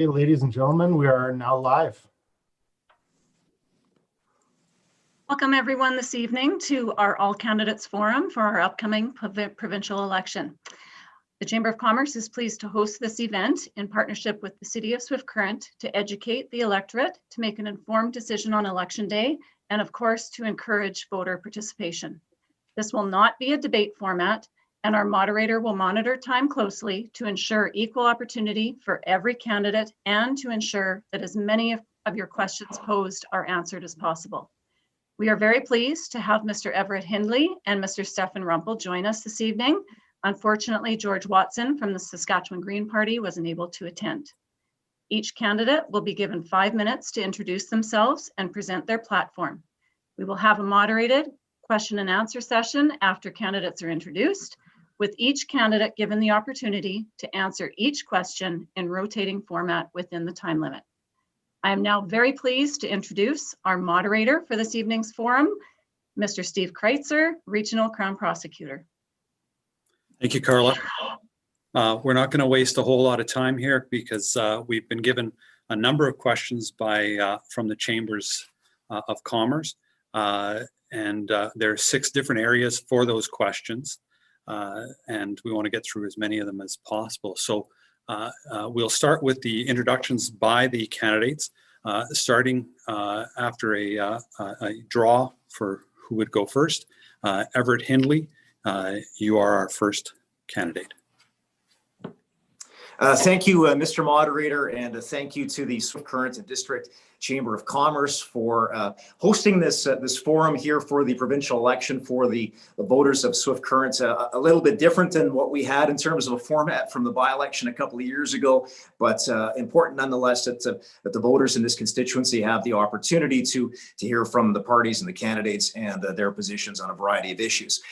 Hey, ladies and gentlemen, we are now live. Welcome everyone this evening to our All Candidates Forum for our upcoming provincial election. The Chamber of Commerce is pleased to host this event in partnership with the City of Swift Current to educate the electorate to make an informed decision on election day and of course to encourage voter participation. This will not be a debate format and our moderator will monitor time closely to ensure equal opportunity for every candidate and to ensure that as many of your questions posed are answered as possible. We are very pleased to have Mr. Everett Hindley and Mr. Stefan Rumpel join us this evening. Unfortunately, George Watson from the Saskatchewan Green Party wasn't able to attend. Each candidate will be given 5 minutes to introduce themselves and present their platform. We will have a moderated question and answer session after candidates are introduced, with each candidate given the opportunity to answer each question in rotating format within the time limit. I am now very pleased to introduce our moderator for this evening's forum, Mr. Steve Kreitzer, Regional Crown Prosecutor. Thank you, Carla. We're not going to waste a whole lot of time here because we've been given a number of questions from the Chambers of Commerce, and there are 6 different areas for those questions, and we want to get through as many of them as possible. So we'll start with the introductions by the candidates, starting after a draw for who would go first. Everett Hindley, you are our first candidate. Thank you, Mr. Moderator, and thank you to the Swift Current and District Chamber of Commerce for hosting this forum here for the provincial election for the voters of Swift Current. A little bit different than what we had in terms of a format from the by-election a couple of years ago, but important nonetheless that the voters in this constituency have the opportunity to hear from the parties and the candidates and their positions on a variety of issues.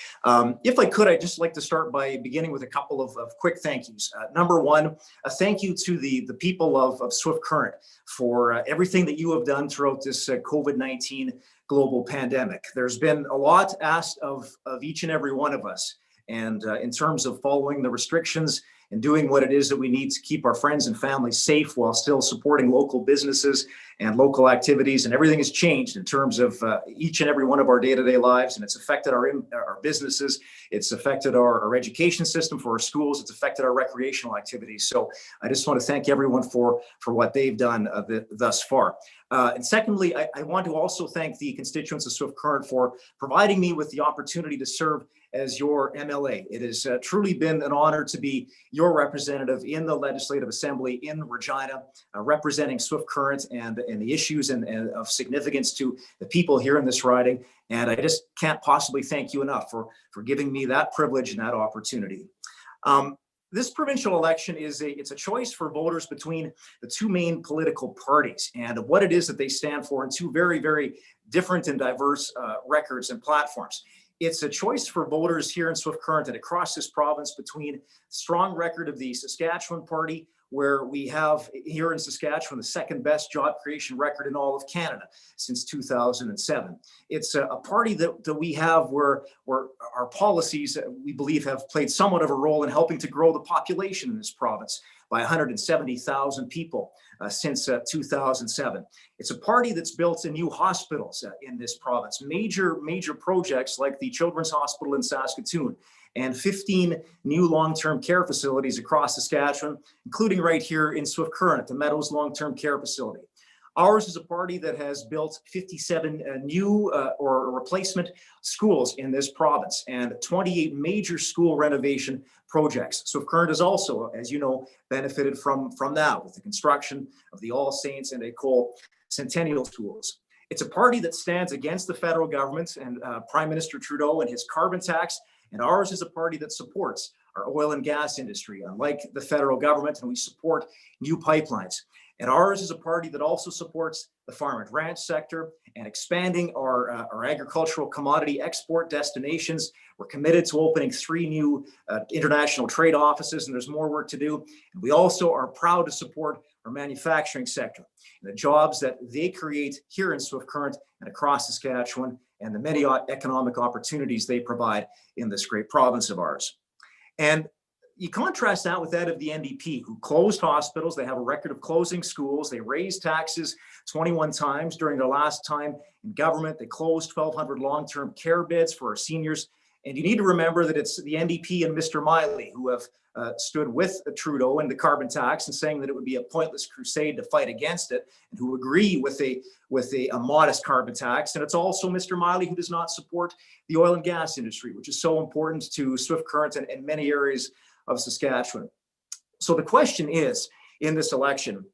If I could, I'd just like to start by beginning with a couple of quick thank yous. Number one, a thank you to the people of Swift Current for everything that you have done throughout this COVID-19 global pandemic. There's been a lot asked of each and every one of us, and in terms of following the restrictions and doing what it is that we need to keep our friends and family safe while still supporting local businesses and local activities. And everything has changed in terms of each and every one of our day-to-day lives, and it's affected our businesses. It's affected our education system for our schools. It's affected our recreational activities. So I just want to thank everyone for what they've done thus far. And secondly, I want to also thank the constituents of Swift Current for providing me with the opportunity to serve as your MLA. It has truly been an honor to be your representative in the Legislative Assembly in Regina, representing Swift Current and the issues and of significance to the people here in this riding. And I just can't possibly thank you enough for giving me that privilege and that opportunity. This provincial election it's a choice for voters between the 2 main political parties and what it is that they stand for in 2 very, very different and diverse records and platforms. It's a choice for voters here in Swift Current and across this province between strong record of the Saskatchewan Party, where we have here in Saskatchewan the 2nd best job creation record in all of Canada since 2007. It's a party that we have where our policies, we believe, have played somewhat of a role in helping to grow the population in this province by 170,000 people since 2007. It's a party that's built new hospitals in this province, major projects like the Children's Hospital in Saskatoon, and 15 new long-term care facilities across Saskatchewan, including right here in Swift Current, the Meadows Long-Term Care Facility. Ours is a party that has built 57 new or replacement schools in this province and 28 major school renovation projects. Swift Current has also, as you know, benefited from that with the construction of the All Saints and École Centennial schools. It's a party that stands against the federal government and Prime Minister Trudeau and his carbon tax. And ours is a party that supports our oil and gas industry, unlike the federal government, and we support new pipelines. And ours is a party that also supports the farm and ranch sector and expanding our agricultural commodity export destinations. We're committed to opening 3 new international trade offices, and there's more work to do. And we also are proud to support our manufacturing sector and the jobs that they create here in Swift Current and across Saskatchewan, and the many economic opportunities they provide in this great province of ours. And you contrast that with that of the NDP, who closed hospitals. They have a record of closing schools. They raised taxes 21 times during their last time in government. They closed 1,200 long-term care beds for our seniors. And you need to remember that it's the NDP and Mr. Miley who have stood with Trudeau and the carbon tax and saying that it would be a pointless crusade to fight against it, and who agree with a modest carbon tax. And it's also Mr. Miley who does not support the oil and gas industry, which is so important to Swift Current and many areas of Saskatchewan. So the question is, in this election,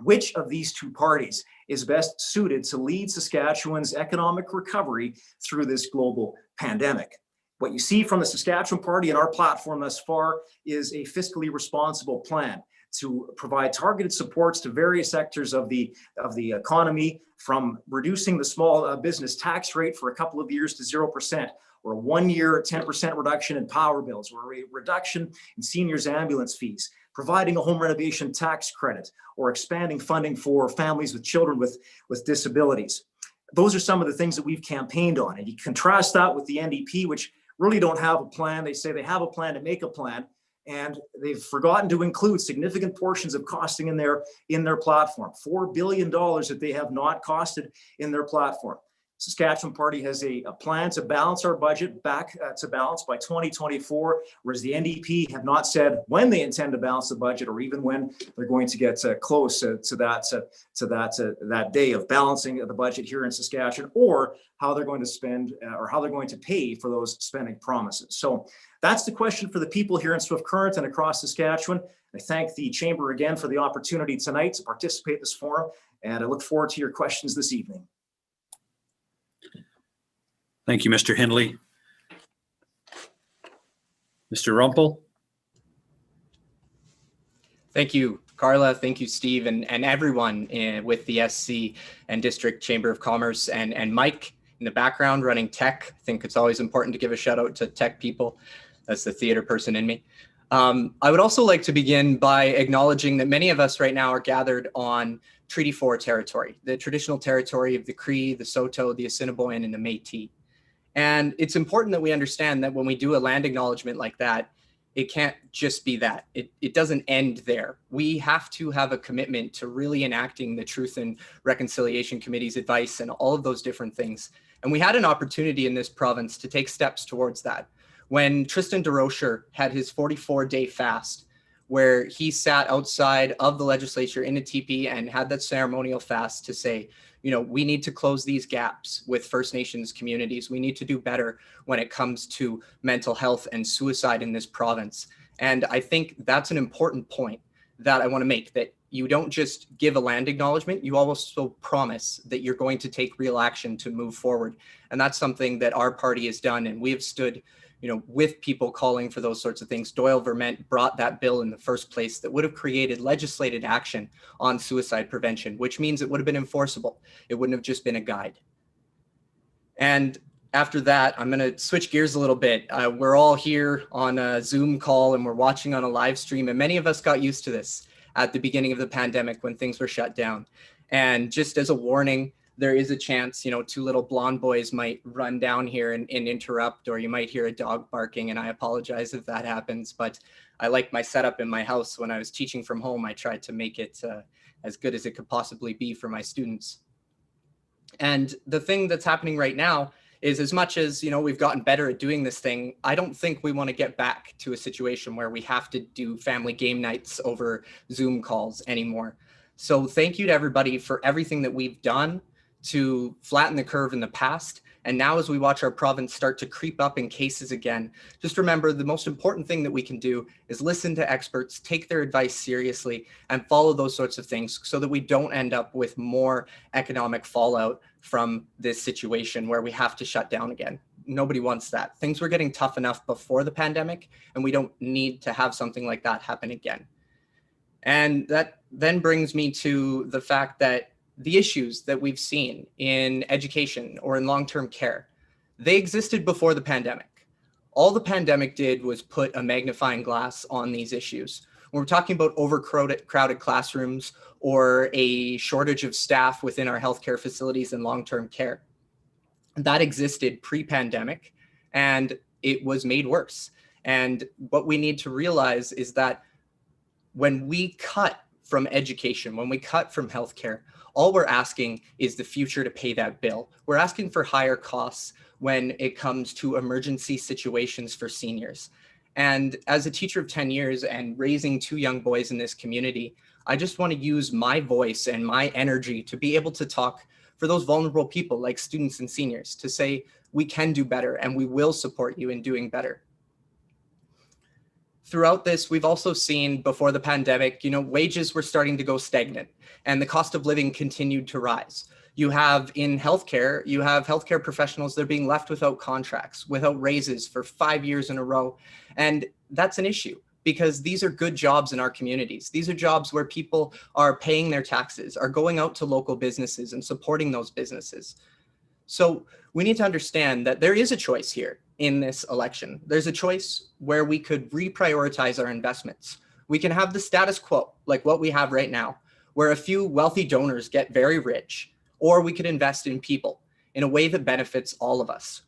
which of these two parties is best suited to lead Saskatchewan's economic recovery through this global pandemic? What you see from the Saskatchewan Party and our platform thus far is a fiscally responsible plan to provide targeted supports to various sectors of the economy, from reducing the small business tax rate for a couple of years to 0%, or a 1-year 10% reduction in power bills, or a reduction in seniors' ambulance fees, providing a home renovation tax credit, or expanding funding for families with children with disabilities. Those are some of the things that we've campaigned on. And you contrast that with the NDP, which really don't have a plan. They say they have a plan to make a plan, and they've forgotten to include significant portions of costing in their platform. $4 billion that they have not costed in their platform. Saskatchewan Party has a plan to balance our budget back to balance by 2024, whereas the NDP have not said when they intend to balance the budget, or even when they're going to get close to that day of balancing the budget here in Saskatchewan, or how they're going to spend or how they're going to pay for those spending promises. So that's the question for the people here in Swift Current and across Saskatchewan. I thank the Chamber again for the opportunity tonight to participate in this forum, and I look forward to your questions this evening. Thank you, Mr. Hindley. Mr. Rumpel? Thank you, Carla. Thank you, Steve, and everyone with the SC and District Chamber of Commerce, and Mike in the background running tech. I think it's always important to give a shout out to tech people. That's the theater person in me. I would also like to begin by acknowledging that many of us right now are gathered on Treaty 4 territory, the traditional territory of the Cree, the Saulteaux, the Assiniboine, and the Métis. And it's important that we understand that when we do a land acknowledgement like that, it can't just be that. It doesn't end there. We have to have a commitment to really enacting the Truth and Reconciliation Committee's advice and all of those different things. And we had an opportunity in this province to take steps towards that. When Tristan DeRocher had his 44-day fast, where he sat outside of the legislature in a teepee and had that ceremonial fast to say, you know, we need to close these gaps with First Nations communities. We need to do better when it comes to mental health and suicide in this province. And I think that's an important point that I want to make, that you don't just give a land acknowledgement, you also promise that you're going to take real action to move forward. And that's something that our party has done. And we have stood, you know, with people calling for those sorts of things. Doyle Vermette brought that bill in the first place that would have created legislated action on suicide prevention, which means it would have been enforceable. It wouldn't have just been a guide. And after that, I'm going to switch gears a little bit. We're all here on a Zoom call and we're watching on a live stream. And many of us got used to this at the beginning of the pandemic when things were shut down. And just as a warning, there is a chance, you know, two little blonde boys might run down here and interrupt, or you might hear a dog barking, and I apologize if that happens, but I like my setup in my house. When I was teaching from home, I tried to make it as good as it could possibly be for my students. And the thing that's happening right now is, as much as, you know, we've gotten better at doing this thing, I don't think we want to get back to a situation where we have to do family game nights over Zoom calls anymore. So thank you to everybody for everything that we've done to flatten the curve in the past. And now as we watch our province start to creep up in cases again, just remember the most important thing that we can do is listen to experts, take their advice seriously, and follow those sorts of things so that we don't end up with more economic fallout from this situation where we have to shut down again. Nobody wants that. Things were getting tough enough before the pandemic, and we don't need to have something like that happen again. And that then brings me to the fact that the issues that we've seen in education or in long-term care, they existed before the pandemic. All the pandemic did was put a magnifying glass on these issues. When we're talking about overcrowded classrooms or a shortage of staff within our healthcare facilities and long-term care, that existed pre-pandemic, and it was made worse. And what we need to realize is that when we cut from education, when we cut from healthcare, all we're asking is the future to pay that bill. We're asking for higher costs when it comes to emergency situations for seniors. And as a teacher of 10 years and raising 2 young boys in this community, I just want to use my voice and my energy to be able to talk for those vulnerable people like students and seniors, to say we can do better and we will support you in doing better. Throughout this, we've also seen before the pandemic, wages were starting to go stagnant and the cost of living continued to rise. You have healthcare professionals that are being left without contracts, without raises for 5 years in a row. And that's an issue because these are good jobs in our communities. These are jobs where people are paying their taxes, are going out to local businesses and supporting those businesses. So we need to understand that there is a choice here in this election. There's a choice where we could reprioritize our investments. We can have the status quo, like what we have right now, where a few wealthy donors get very rich, or we could invest in people in a way that benefits all of us.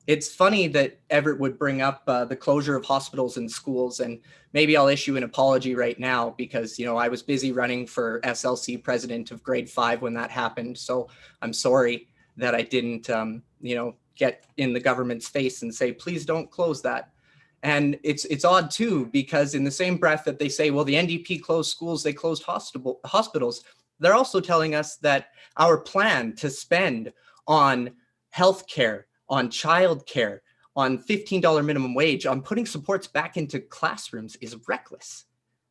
It's funny that Everett would bring up the closure of hospitals and schools, and maybe I'll issue an apology right now because, I was busy running for SLC president of grade 5 when that happened. So I'm sorry that I didn't, get in the government's face and say, please don't close that. And it's odd too, because in the same breath that they say, well, the NDP closed schools, they closed hospitals, they're also telling us that our plan to spend on healthcare, on childcare, on $15 minimum wage, on putting supports back into classrooms is reckless,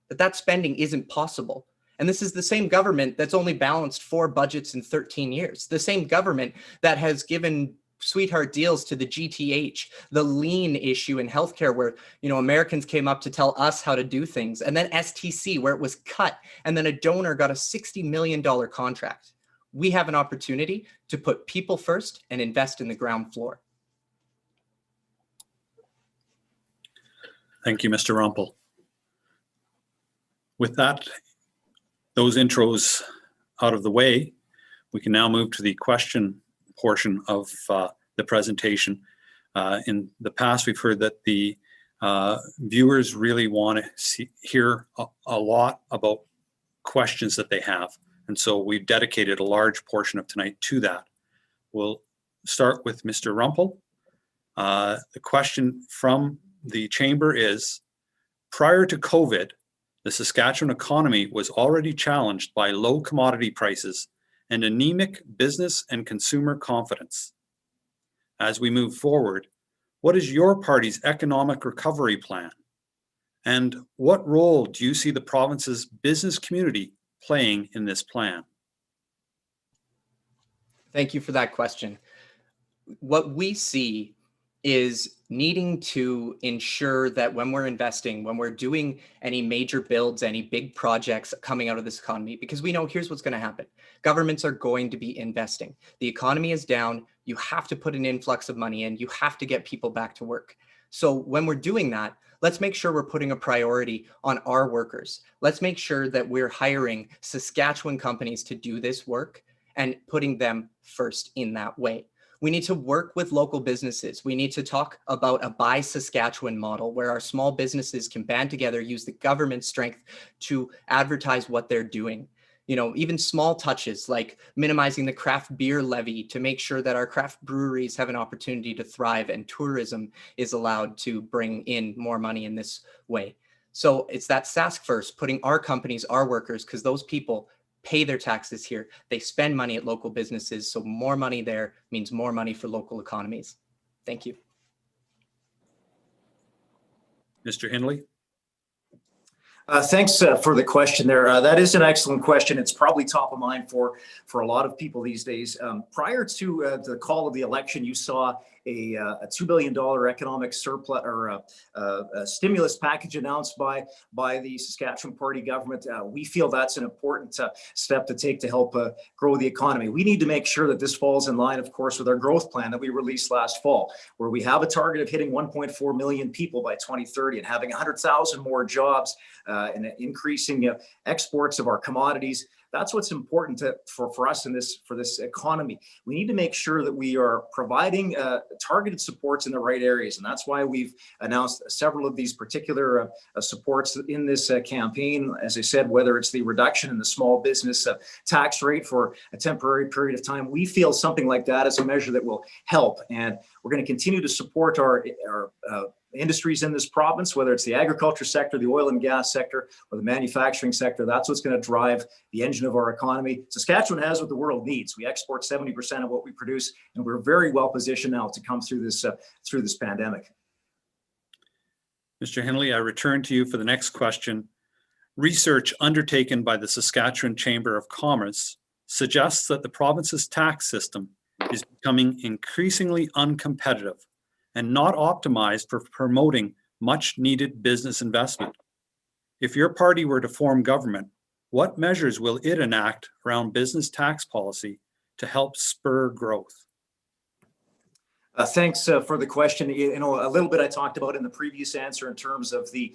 that spending isn't possible. And this is the same government that's only balanced 4 budgets in 13 years, the same government that has given sweetheart deals to the GTH, the lean issue in healthcare where, Americans came up to tell us how to do things, and then STC where it was cut, and then a donor got a $60 million contract. We have an opportunity to put people first and invest in the ground floor. Thank you, Mr. Rumpel. With those intros out of the way, we can now move to the question portion of the presentation. In the past, we've heard that the viewers really want to hear a lot about questions that they have. And so we've dedicated a large portion of tonight to that. We'll start with Mr. Rumpel. The question from the chamber is, prior to COVID, the Saskatchewan economy was already challenged by low commodity prices and anemic business and consumer confidence. As we move forward, what is your party's economic recovery plan? And what role do you see the province's business community playing in this plan? Thank you for that question. What we see is needing to ensure that when we're investing, when we're doing any major builds, any big projects coming out of this economy, because we know here's what's going to happen. Governments are going to be investing. The economy is down. You have to put an influx of money in. You have to get people back to work. So when we're doing that, let's make sure we're putting a priority on our workers. Let's make sure that we're hiring Saskatchewan companies to do this work and putting them first in that way. We need to work with local businesses. We need to talk about a Buy Saskatchewan model where our small businesses can band together, use the government strength to advertise what they're doing. Even small touches like minimizing the craft beer levy to make sure that our craft breweries have an opportunity to thrive and tourism is allowed to bring in more money in this way. So it's that Sask first, putting our companies, our workers, because those people pay their taxes here. They spend money at local businesses. So more money there means more money for local economies. Thank you. Mr. Hindley? Thanks for the question there. That is an excellent question. It's probably top of mind for a lot of people these days. Prior to the call of the election, you saw a $2 billion economic surplus or a stimulus package announced by the Saskatchewan Party government. We feel that's an important step to take to help grow the economy. We need to make sure that this falls in line, of course, with our growth plan that we released last fall, where we have a target of hitting 1.4 million people by 2030 and having 100,000 more jobs and increasing exports of our commodities. That's what's important for us for this economy. We need to make sure that we are providing targeted supports in the right areas. And that's why we've announced several of these particular supports in this campaign. As I said, whether it's the reduction in the small business tax rate for a temporary period of time, we feel something like that is a measure that will help. And we're going to continue to support our industries in this province, whether it's the agriculture sector, the oil and gas sector, or the manufacturing sector. That's what's going to drive the engine of our economy. Saskatchewan has what the world needs. We export 70% of what we produce, and we're very well positioned now to come through this pandemic. Mr. Hindley, I return to you for the next question. Research undertaken by the Saskatchewan Chamber of Commerce suggests that the province's tax system is becoming increasingly uncompetitive and not optimized for promoting much needed business investment. If your party were to form government, what measures will it enact around business tax policy to help spur growth? Thanks for the question. You know, a little bit I talked about in the previous answer in terms of the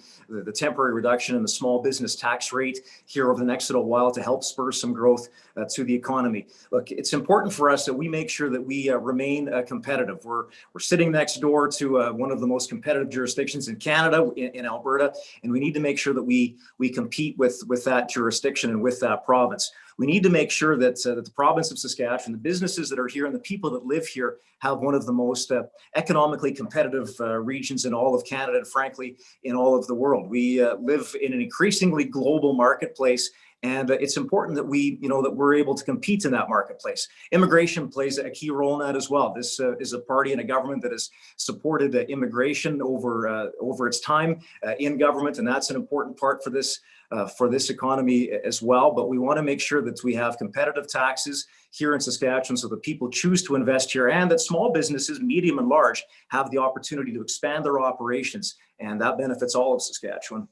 temporary reduction in the small business tax rate here over the next little while to help spur some growth to the economy. Look, it's important for us that we make sure that we remain competitive. We're sitting next door to one of the most competitive jurisdictions in Canada, in Alberta, and we need to make sure that we compete with that jurisdiction and with that province. We need to make sure that the province of Saskatchewan, the businesses that are here and the people that live here have one of the most economically competitive regions in all of Canada and frankly, in all of the world. We live in an increasingly global marketplace, and it's important that we're able to compete in that marketplace. Immigration plays a key role in that as well. This is a party and a government that has supported immigration over its time in government, and that's an important part for this economy as well. But we want to make sure that we have competitive taxes here in Saskatchewan so that people choose to invest here and that small businesses, medium and large, have the opportunity to expand their operations, and that benefits all of Saskatchewan.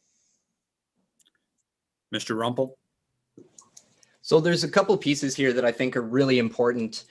Mr. Rumpel? So there's a couple pieces here that I think are really important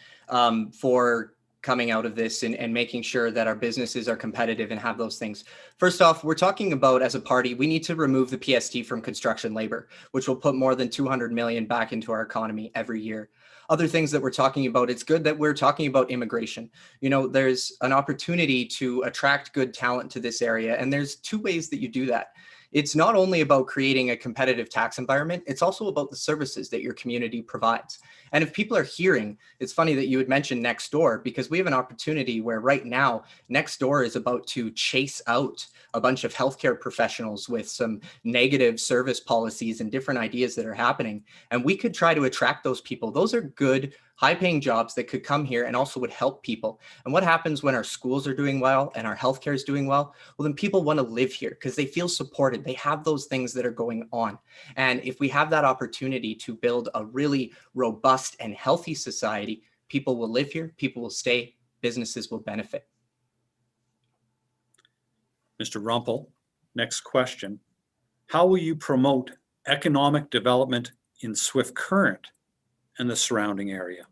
for coming out of this and making sure that our businesses are competitive and have those things. First off, we're talking about, as a party, we need to remove the PST from construction labor, which will put more than 200 million back into our economy every year. Other things that we're talking about, it's good that we're talking about immigration. You know, there's an opportunity to attract good talent to this area, and there's two ways that you do that. It's not only about creating a competitive tax environment, it's also about the services that your community provides. And if people are hearing, it's funny that you would mention Nextdoor, because we have an opportunity where right now, Nextdoor is about to chase out a bunch of healthcare professionals with some negative service policies and different ideas that are happening. And we could try to attract those people. Those are good, high-paying jobs that could come here and also would help people. And what happens when our schools are doing well and our healthcare is doing well? Well, then people want to live here because they feel supported. They have those things that are going on. And if we have that opportunity to build a really robust and healthy society, people will live here, people will stay, businesses will benefit. Mr. Rumpel, next question. How will you promote economic development in Swift Current and the surrounding area?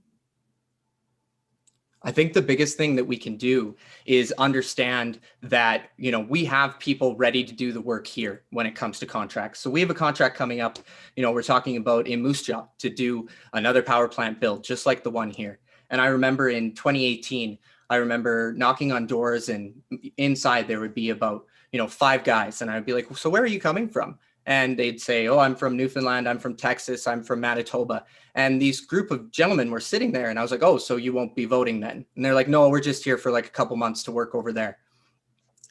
I think the biggest thing that we can do is understand that, you know, we have people ready to do the work here when it comes to contracts. So we have a contract coming up, you know, we're talking about in Moose Jaw to do another power plant build, just like the one here. And I remember in 2018, I remember knocking on doors and inside there would be about, 5 guys. And I'd be like, so where are you coming from? And they'd say, oh, I'm from Newfoundland, I'm from Texas, I'm from Manitoba. And these group of gentlemen were sitting there and I was like, oh, so you won't be voting then? And they're like, no, we're just here for like a couple months to work over there.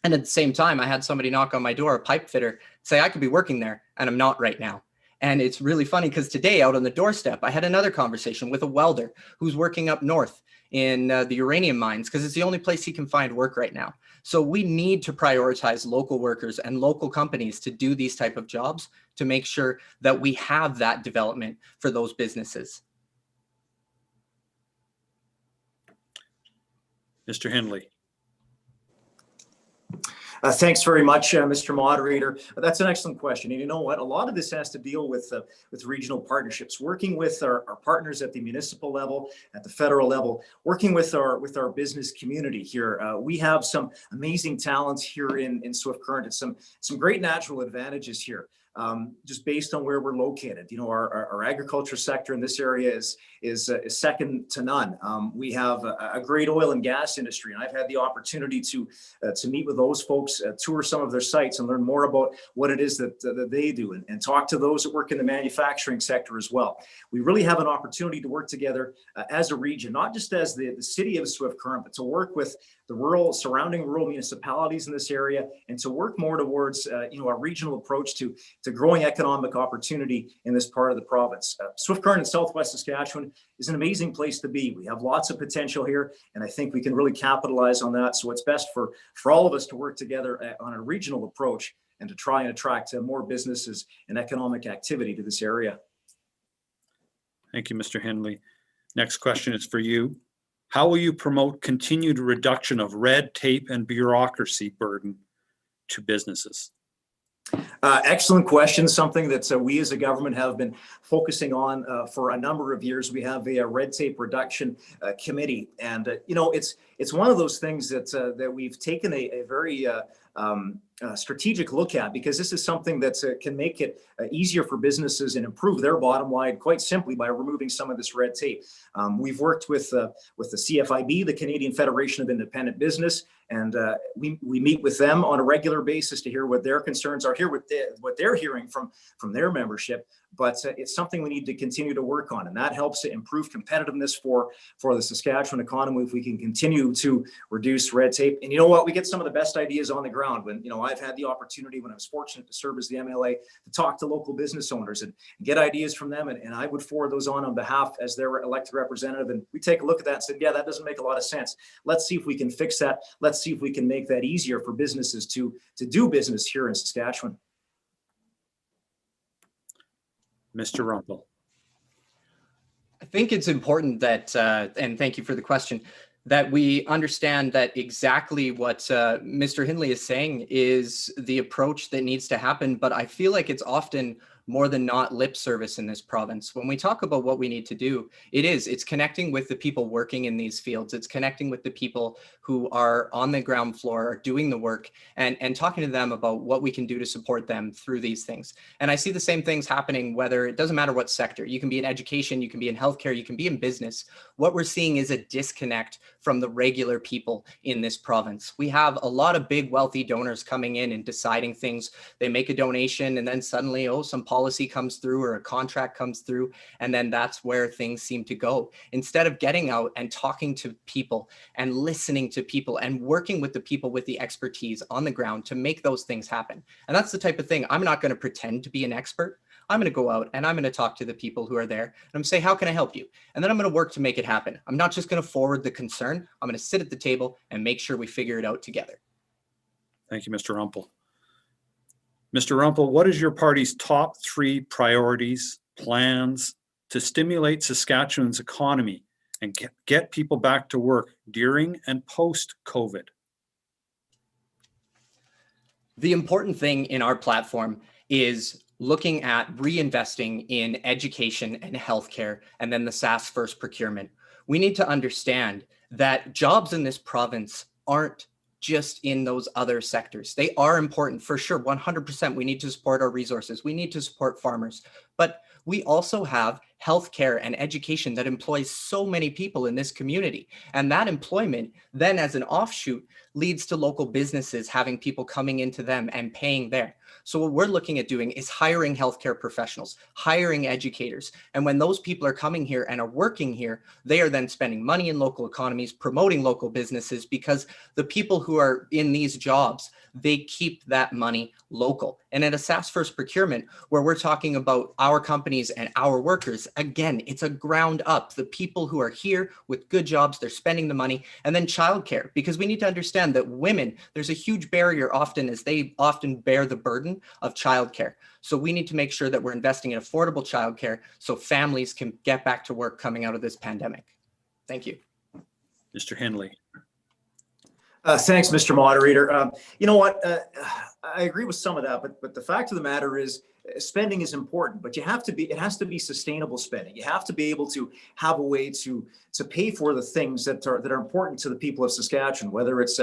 And at the same time, I had somebody knock on my door, a pipe fitter, say I could be working there and I'm not right now. And it's really funny because today out on the doorstep, I had another conversation with a welder who's working up north in the uranium mines because it's the only place he can find work right now. So we need to prioritize local workers and local companies to do these type of jobs to make sure that we have that development for those businesses. Mr. Hindley. Thanks very much, Mr. Moderator. That's an excellent question. And you know what? A lot of this has to deal with regional partnerships, working with our partners at the municipal level, at the federal level, working with our business community here. We have some amazing talents here in Swift Current and some great natural advantages here. just based on where we're located. You know, our agriculture sector in this area is second to none. We have a great oil and gas industry, and I've had the opportunity to meet with those folks, tour some of their sites, and learn more about what it is that they do, and talk to those that work in the manufacturing sector as well. We really have an opportunity to work together as a region, not just as the city of Swift Current, but to work with the surrounding rural municipalities in this area, and to work more towards you know, a regional approach to growing economic opportunity in this part of the province. Swift Current in Southwest Saskatchewan is an amazing place to be. We have lots of potential here, and I think we can really capitalize on that. So it's best for all of us to work together on a regional approach and to try and attract more businesses and economic activity to this area. Thank you, Mr. Henley. Next question is for you. How will you promote continued reduction of red tape and bureaucracy burden to businesses? Excellent question. Something that we as a government have been focusing on for a number of years. We have a red tape reduction committee, and you know, it's one of those things that we've taken a very strategic look at, because this is something that can make it easier for businesses and improve their bottom line quite simply by removing some of this red tape. We've worked with the CFIB, the Canadian Federation of Independent Business, and we meet with them on a regular basis to hear what their concerns are, hear what they're hearing from their membership. But it's something we need to continue to work on, and that helps to improve competitiveness for the Saskatchewan economy if we can continue to reduce red tape. And you know what? We get some of the best ideas on the ground. When, you know, I've had the opportunity, when I was fortunate to serve as the MLA, to talk to local business owners and get ideas from them, and I would forward those on behalf as their elected representative, and we take a look at that and say, yeah, that doesn't make a lot of sense. Let's see if we can fix that. Let's see if we can make that easier for businesses to do business here in Saskatchewan. Mr. Rumpel. I think it's important that, and thank you for the question, that we understand that exactly what Mr. Henley is saying is the approach that needs to happen. But I feel like it's often more than not lip service in this province. When we talk about what we need to do, it's connecting with the people working in these fields. It's connecting with the people who are on the ground floor, are doing the work, and talking to them about what we can do to support them through these things. And I see the same things happening, whether it doesn't matter what sector. You can be in education, you can be in healthcare, you can be in business. What we're seeing is a disconnect from the regular people in this province. We have a lot of big wealthy donors coming in and deciding things. They make a donation and then suddenly, some policy comes through or a contract comes through, and then that's where things seem to go. Instead of getting out and talking to people and listening to people and working with the people with the expertise on the ground to make those things happen. And that's the type of thing. I'm not going to pretend to be an expert. I'm going to go out and I'm going to talk to the people who are there and I'm going to say, how can I help you? And then I'm going to work to make it happen. I'm not just going to forward the concern. I'm going to sit at the table and make sure we figure it out together. Thank you, Mr. Rumpel. Mr. Rumpel, what is your party's top 3 priorities, plans to stimulate Saskatchewan's economy and get people back to work during and post-COVID? The important thing in our platform is looking at reinvesting in education and healthcare, and then the SAS First procurement. We need to understand that jobs in this province aren't just in those other sectors. They are important for sure, 100%. We need to support our resources. We need to support farmers, but we also have healthcare and education that employs so many people in this community. And that employment then as an offshoot leads to local businesses having people coming into them and paying there. So what we're looking at doing is hiring healthcare professionals, hiring educators. And when those people are coming here and are working here, they are then spending money in local economies, promoting local businesses, because the people who are in these jobs, they keep that money local. And at a SAS First procurement, where we're talking about our companies and our workers, again, it's a ground up. The people who are here with good jobs, they're spending the money. And then childcare, because we need to understand that women, there's a huge barrier often, as they often bear the burden of childcare. So we need to make sure that we're investing in affordable childcare so families can get back to work coming out of this pandemic. Thank you. Mr. Henley. Thanks, Mr. Moderator. You know what? I agree with some of that, but the fact of the matter is spending is important, but it has to be sustainable spending. You have to be able to have a way to pay for the things that are important to the people of Saskatchewan, whether it's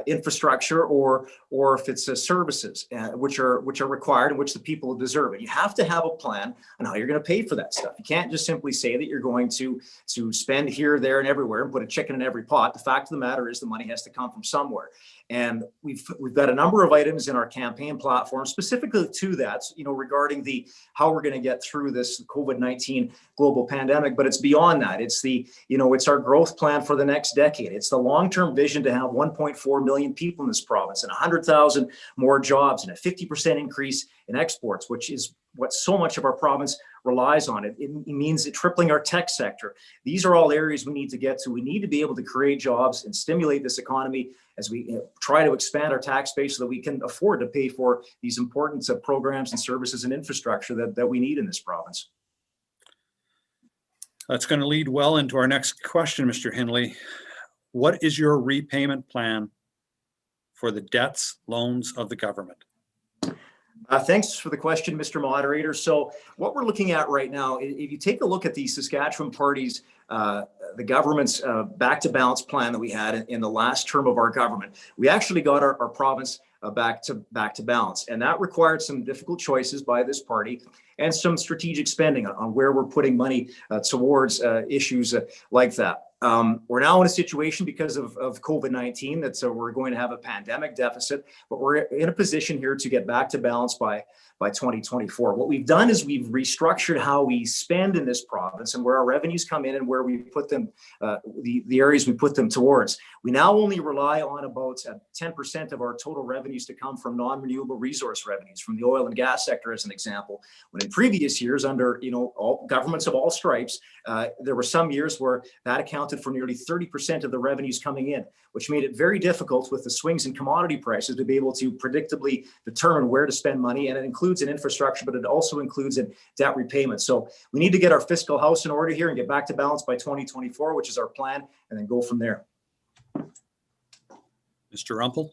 infrastructure or if it's services, which are required and which the people deserve. And you have to have a plan on how you're going to pay for that stuff. You can't just simply say that you're going to spend here, there, and everywhere and put a chicken in every pot. The fact of the matter is the money has to come from somewhere. And we've got a number of items in our campaign platform specifically to that, regarding how we're going to get through this COVID-19 global pandemic. But it's beyond that. It's it's our growth plan for the next decade. It's the long-term vision to have 1.4 million people in this province and 100,000 more jobs and a 50% increase in exports, which is what so much of our province relies on. It means tripling our tech sector. These are all areas we need to get to. We need to be able to create jobs and stimulate this economy as we try to expand our tax base so that we can afford to pay for these important programs and services and infrastructure that we need in this province. That's going to lead well into our next question, Mr. Hindley. What is your repayment plan for the debts, loans of the government? Thanks for the question, Mr. Moderator. So what we're looking at right now, if you take a look at the Saskatchewan Party's, the government's back to balance plan that we had in the last term of our government, we actually got our province back to balance. And that required some difficult choices by this party and some strategic spending on where we're putting money towards issues like that. We're now in a situation because of COVID-19 that we're going to have a pandemic deficit, but we're in a position here to get back to balance by 2024. What we've done is we've restructured how we spend in this province and where our revenues come in and where we put them, the areas we put them towards. We now only rely on about 10% of our total revenues to come from non-renewable resource revenues from the oil and gas sector, as an example. When in previous years, under all governments of all stripes, there were some years where that accounted for nearly 30% of the revenues coming in, which made it very difficult with the swings in commodity prices to be able to predictably determine where to spend money. And it includes in infrastructure, but it also includes in debt repayment. So we need to get our fiscal house in order here and get back to balance by 2024, which is our plan, and then go from there. Mr. Rumpel?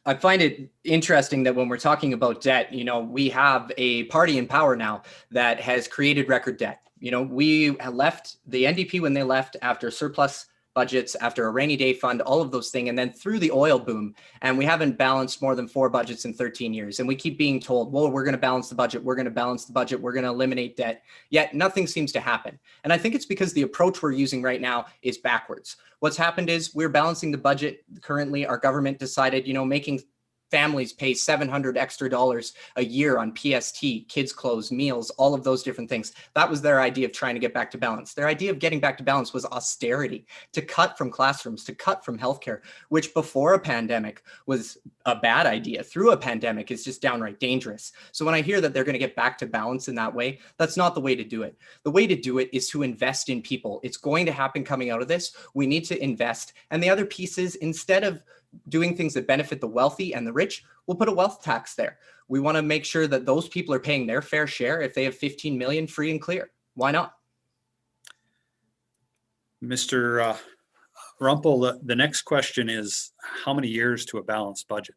I find it interesting that when we're talking about debt, we have a party in power now that has created record debt. We left the NDP when they left after surplus budgets, after a rainy day fund, all of those things, and then through the oil boom. And we haven't balanced more than 4 budgets in 13 years. And we keep being told, well, we're going to balance the budget. We're going to balance the budget. We're going to eliminate debt. Yet nothing seems to happen. And I think it's because the approach we're using right now is backwards. What's happened is we're balancing the budget. Currently, our government decided, making families pay $700 extra a year on PST, kids' clothes, meals, all of those different things. That was their idea of trying to get back to balance. Their idea of getting back to balance was austerity, to cut from classrooms, to cut from healthcare, which before a pandemic was a bad idea. Through a pandemic is just downright dangerous. So when I hear that they're going to get back to balance in that way, that's not the way to do it. The way to do it is to invest in people. It's going to happen coming out of this. We need to invest. And the other piece is, instead of doing things that benefit the wealthy and the rich, we'll put a wealth tax there. We want to make sure that those people are paying their fair share. If they have 15 million, free and clear. Why not? Mr. Rumpel, the next question is, how many years to a balanced budget?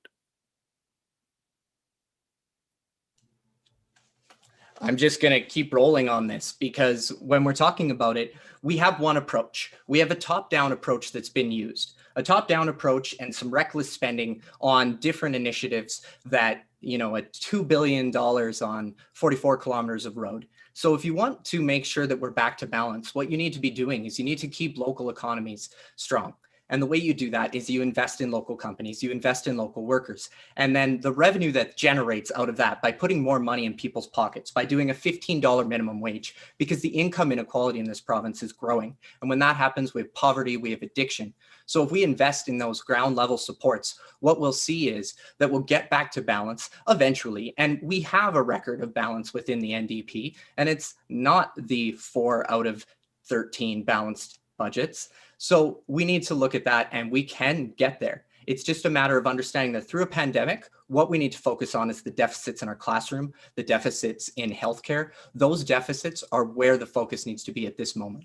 I'm just going to keep rolling on this, because when we're talking about it, we have one approach. We have a top-down approach that's been used. A top-down approach and some reckless spending on different initiatives that, a $2 billion on 44 kilometers of road. So if you want to make sure that we're back to balance, what you need to be doing is you need to keep local economies strong. And the way you do that is you invest in local companies, you invest in local workers. And then the revenue that generates out of that by putting more money in people's pockets, by doing a $15 minimum wage, because the income inequality in this province is growing. And when that happens, we have poverty, we have addiction. So if we invest in those ground level supports, what we'll see is that we'll get back to balance eventually. And we have a record of balance within the NDP, and it's not the 4 out of 13 balanced budgets. So we need to look at that, and we can get there. It's just a matter of understanding that through a pandemic, what we need to focus on is the deficits in our classroom, the deficits in healthcare. Those deficits are where the focus needs to be at this moment.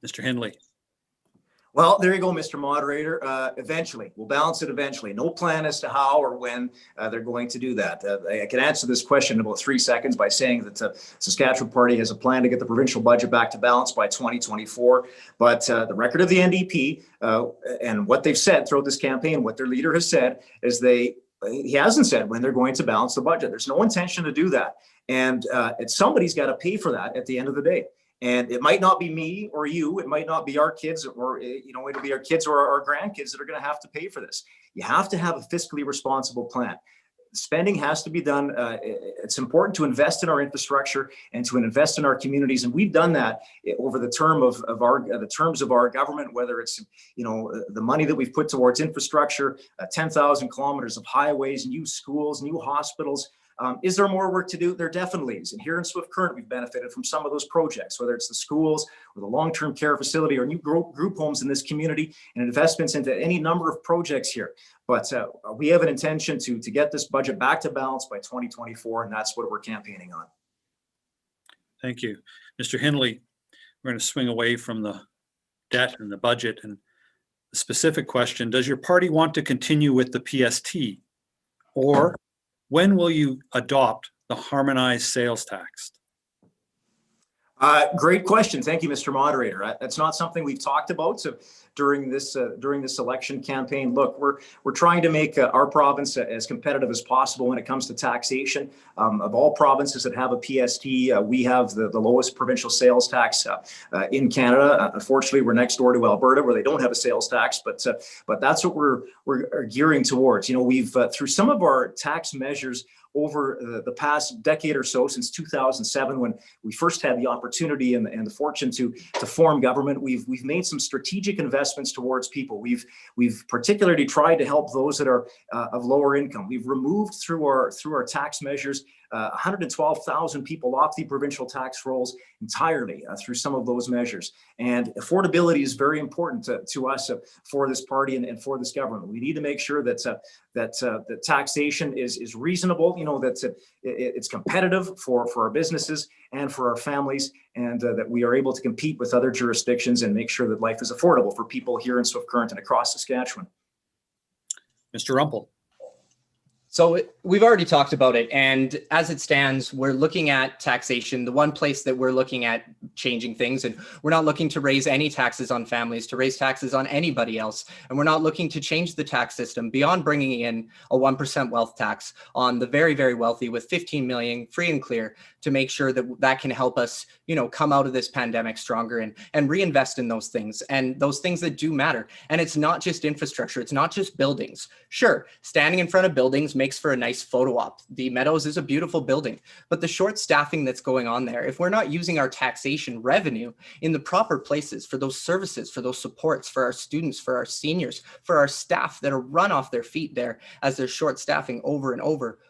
Mr. Hindley? Well, there you go, Mr. Moderator. Eventually, we'll balance it eventually. No plan as to how or when they're going to do that. I can answer this question in about 3 seconds by saying that the Saskatchewan Party has a plan to get the provincial budget back to balance by 2024. But the record of the NDP and what they've said throughout this campaign, what their leader has said, is he hasn't said when they're going to balance the budget. There's no intention to do that. And somebody's got to pay for that at the end of the day. And it might not be me or you, it might not be our kids, or it'll be our kids or our grandkids that are going to have to pay for this. You have to have a fiscally responsible plan. Spending has to be done. It's important to invest in our infrastructure and to invest in our communities, and we've done that over the terms of our government. Whether it's the money that we've put towards infrastructure, 10,000 kilometers of highways, new schools, new hospitals. Is there more work to do? There definitely is. And here in Swift Current, we've benefited from some of those projects, whether it's the schools or the long-term care facility or new group homes in this community, and investments into any number of projects here. But we have an intention to get this budget back to balance by 2024, and that's what we're campaigning on. Thank you. Mr. Hindley, we're going to swing away from the debt and the budget. And the specific question, does your party want to continue with the PST? Or when will you adopt the harmonized sales tax? Great question. Thank you, Mr. Moderator. That's not something we've talked about during this election campaign. Look, we're trying to make our province as competitive as possible when it comes to taxation. Of all provinces that have a PST, we have the lowest provincial sales tax in Canada. Unfortunately, we're next door to Alberta, where they don't have a sales tax. But that's what we're gearing towards. We've through some of our tax measures over the past decade or so, since 2007, when we first had the opportunity and the fortune to form government, we've made some strategic investments towards people. We've particularly tried to help those that are of lower income. We've removed through our tax measures 112,000 people off the provincial tax rolls entirely through some of those measures. And affordability is very important to us for this party and for this government. We need to make sure that taxation is reasonable, that it's competitive for our businesses and for our families, and that we are able to compete with other jurisdictions and make sure that life is affordable for people here in Swift Current and across Saskatchewan. Mr. Rumpel. So we've already talked about it, and as it stands, we're looking at taxation. The one place that we're looking at changing things, and we're not looking to raise any taxes on families, to raise taxes on anybody else, and we're not looking to change the tax system beyond bringing in a 1% wealth tax on the very, very wealthy with 15 million free and clear, to make sure that can help us, come out of this pandemic stronger and reinvest in those things that do matter. And it's not just infrastructure. It's not just buildings. Sure, standing in front of buildings makes for a nice photo op. The Meadows is a beautiful building, but the short staffing that's going on there, if we're not using our taxation revenue in the proper places for those services, for those supports, for our students, for our seniors, for our staff that are run off their feet there as they're short staffing over and over,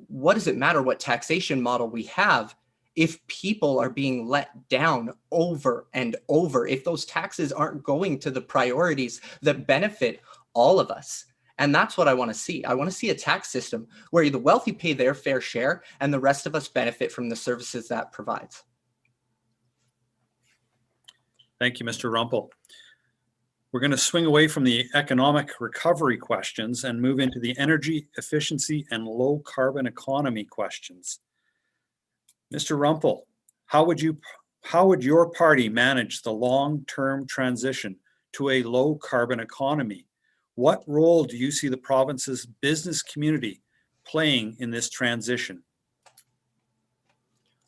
what does it matter what taxation model we have if people are being let down over and over, if those taxes aren't going to the priorities that benefit all of us? And that's what I want to see. I want to see a tax system where the wealthy pay their fair share and the rest of us benefit from the services that provides. Thank you, Mr. Rumpel. We're going to swing away from the economic recovery questions and move into the energy efficiency and low carbon economy questions. Mr. Rumpel, how would your party manage the long-term transition to a low carbon economy? What role do you see the province's business community playing in this transition?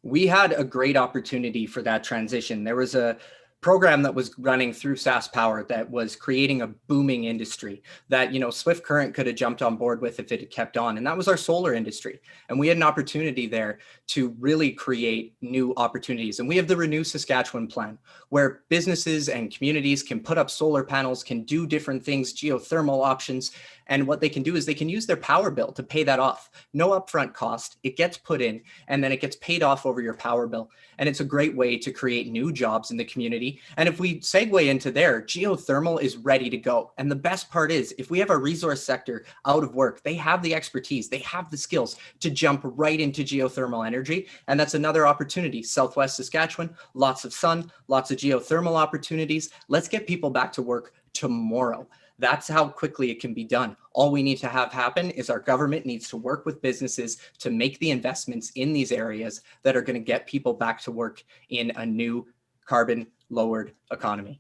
We had a great opportunity for that transition. There was a program that was running through SaskPower that was creating a booming industry that, Swift Current could have jumped on board with if it had kept on. And that was our solar industry. And we had an opportunity there to really create new opportunities. And we have the Renew Saskatchewan plan, where businesses and communities can put up solar panels, can do different things, geothermal options. And what they can do is they can use their power bill to pay that off. No upfront cost. It gets put in and then it gets paid off over your power bill. And it's a great way to create new jobs in the community. And if we segue into there, geothermal is ready to go. And the best part is, if we have our resource sector out of work, they have the expertise, they have the skills to jump right into geothermal energy. And that's another opportunity. Southwest Saskatchewan, lots of sun, lots of geothermal opportunities. Let's get people back to work tomorrow. That's how quickly it can be done. All we need to have happen is our government needs to work with businesses to make the investments in these areas that are going to get people back to work in a new carbon lowered economy.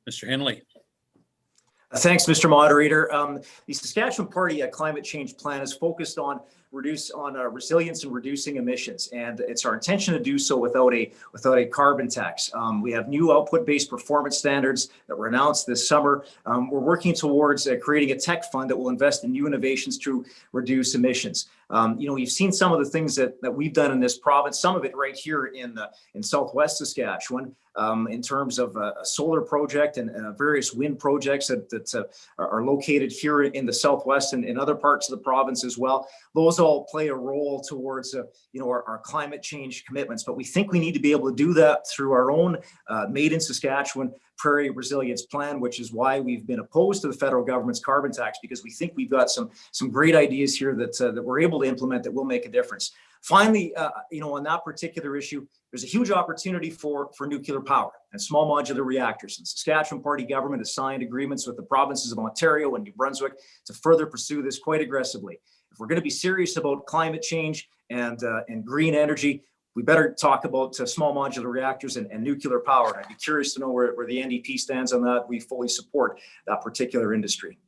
Mr. Henley. Thanks, Mr. Moderator. The Saskatchewan Party Climate Change Plan is focused on resilience and reducing emissions, and it's our intention to do so without a carbon tax. We have new output-based performance standards that were announced this summer. We're working towards creating a tech fund that will invest in new innovations to reduce emissions. You've seen some of the things that we've done in this province, some of it right here in Southwest Saskatchewan, in terms of a solar project and various wind projects that are located here in the Southwest and in other parts of the province as well. Those all play a role towards our climate change commitments, but we think we need to be able to do that through our own Made in Saskatchewan Prairie Resilience Plan, which is why we've been opposed to the federal government's carbon tax, because we think we've got some great ideas here that we're able to implement that will make a difference. Finally, on that particular issue, there's a huge opportunity for nuclear power and small modular reactors. And the Saskatchewan Party government has signed agreements with the provinces of Ontario and New Brunswick to further pursue this quite aggressively. If we're going to be serious about climate change and green energy, we better talk about small modular reactors and nuclear power. And I'd be curious to know where the NDP stands on that. We fully support that particular industry.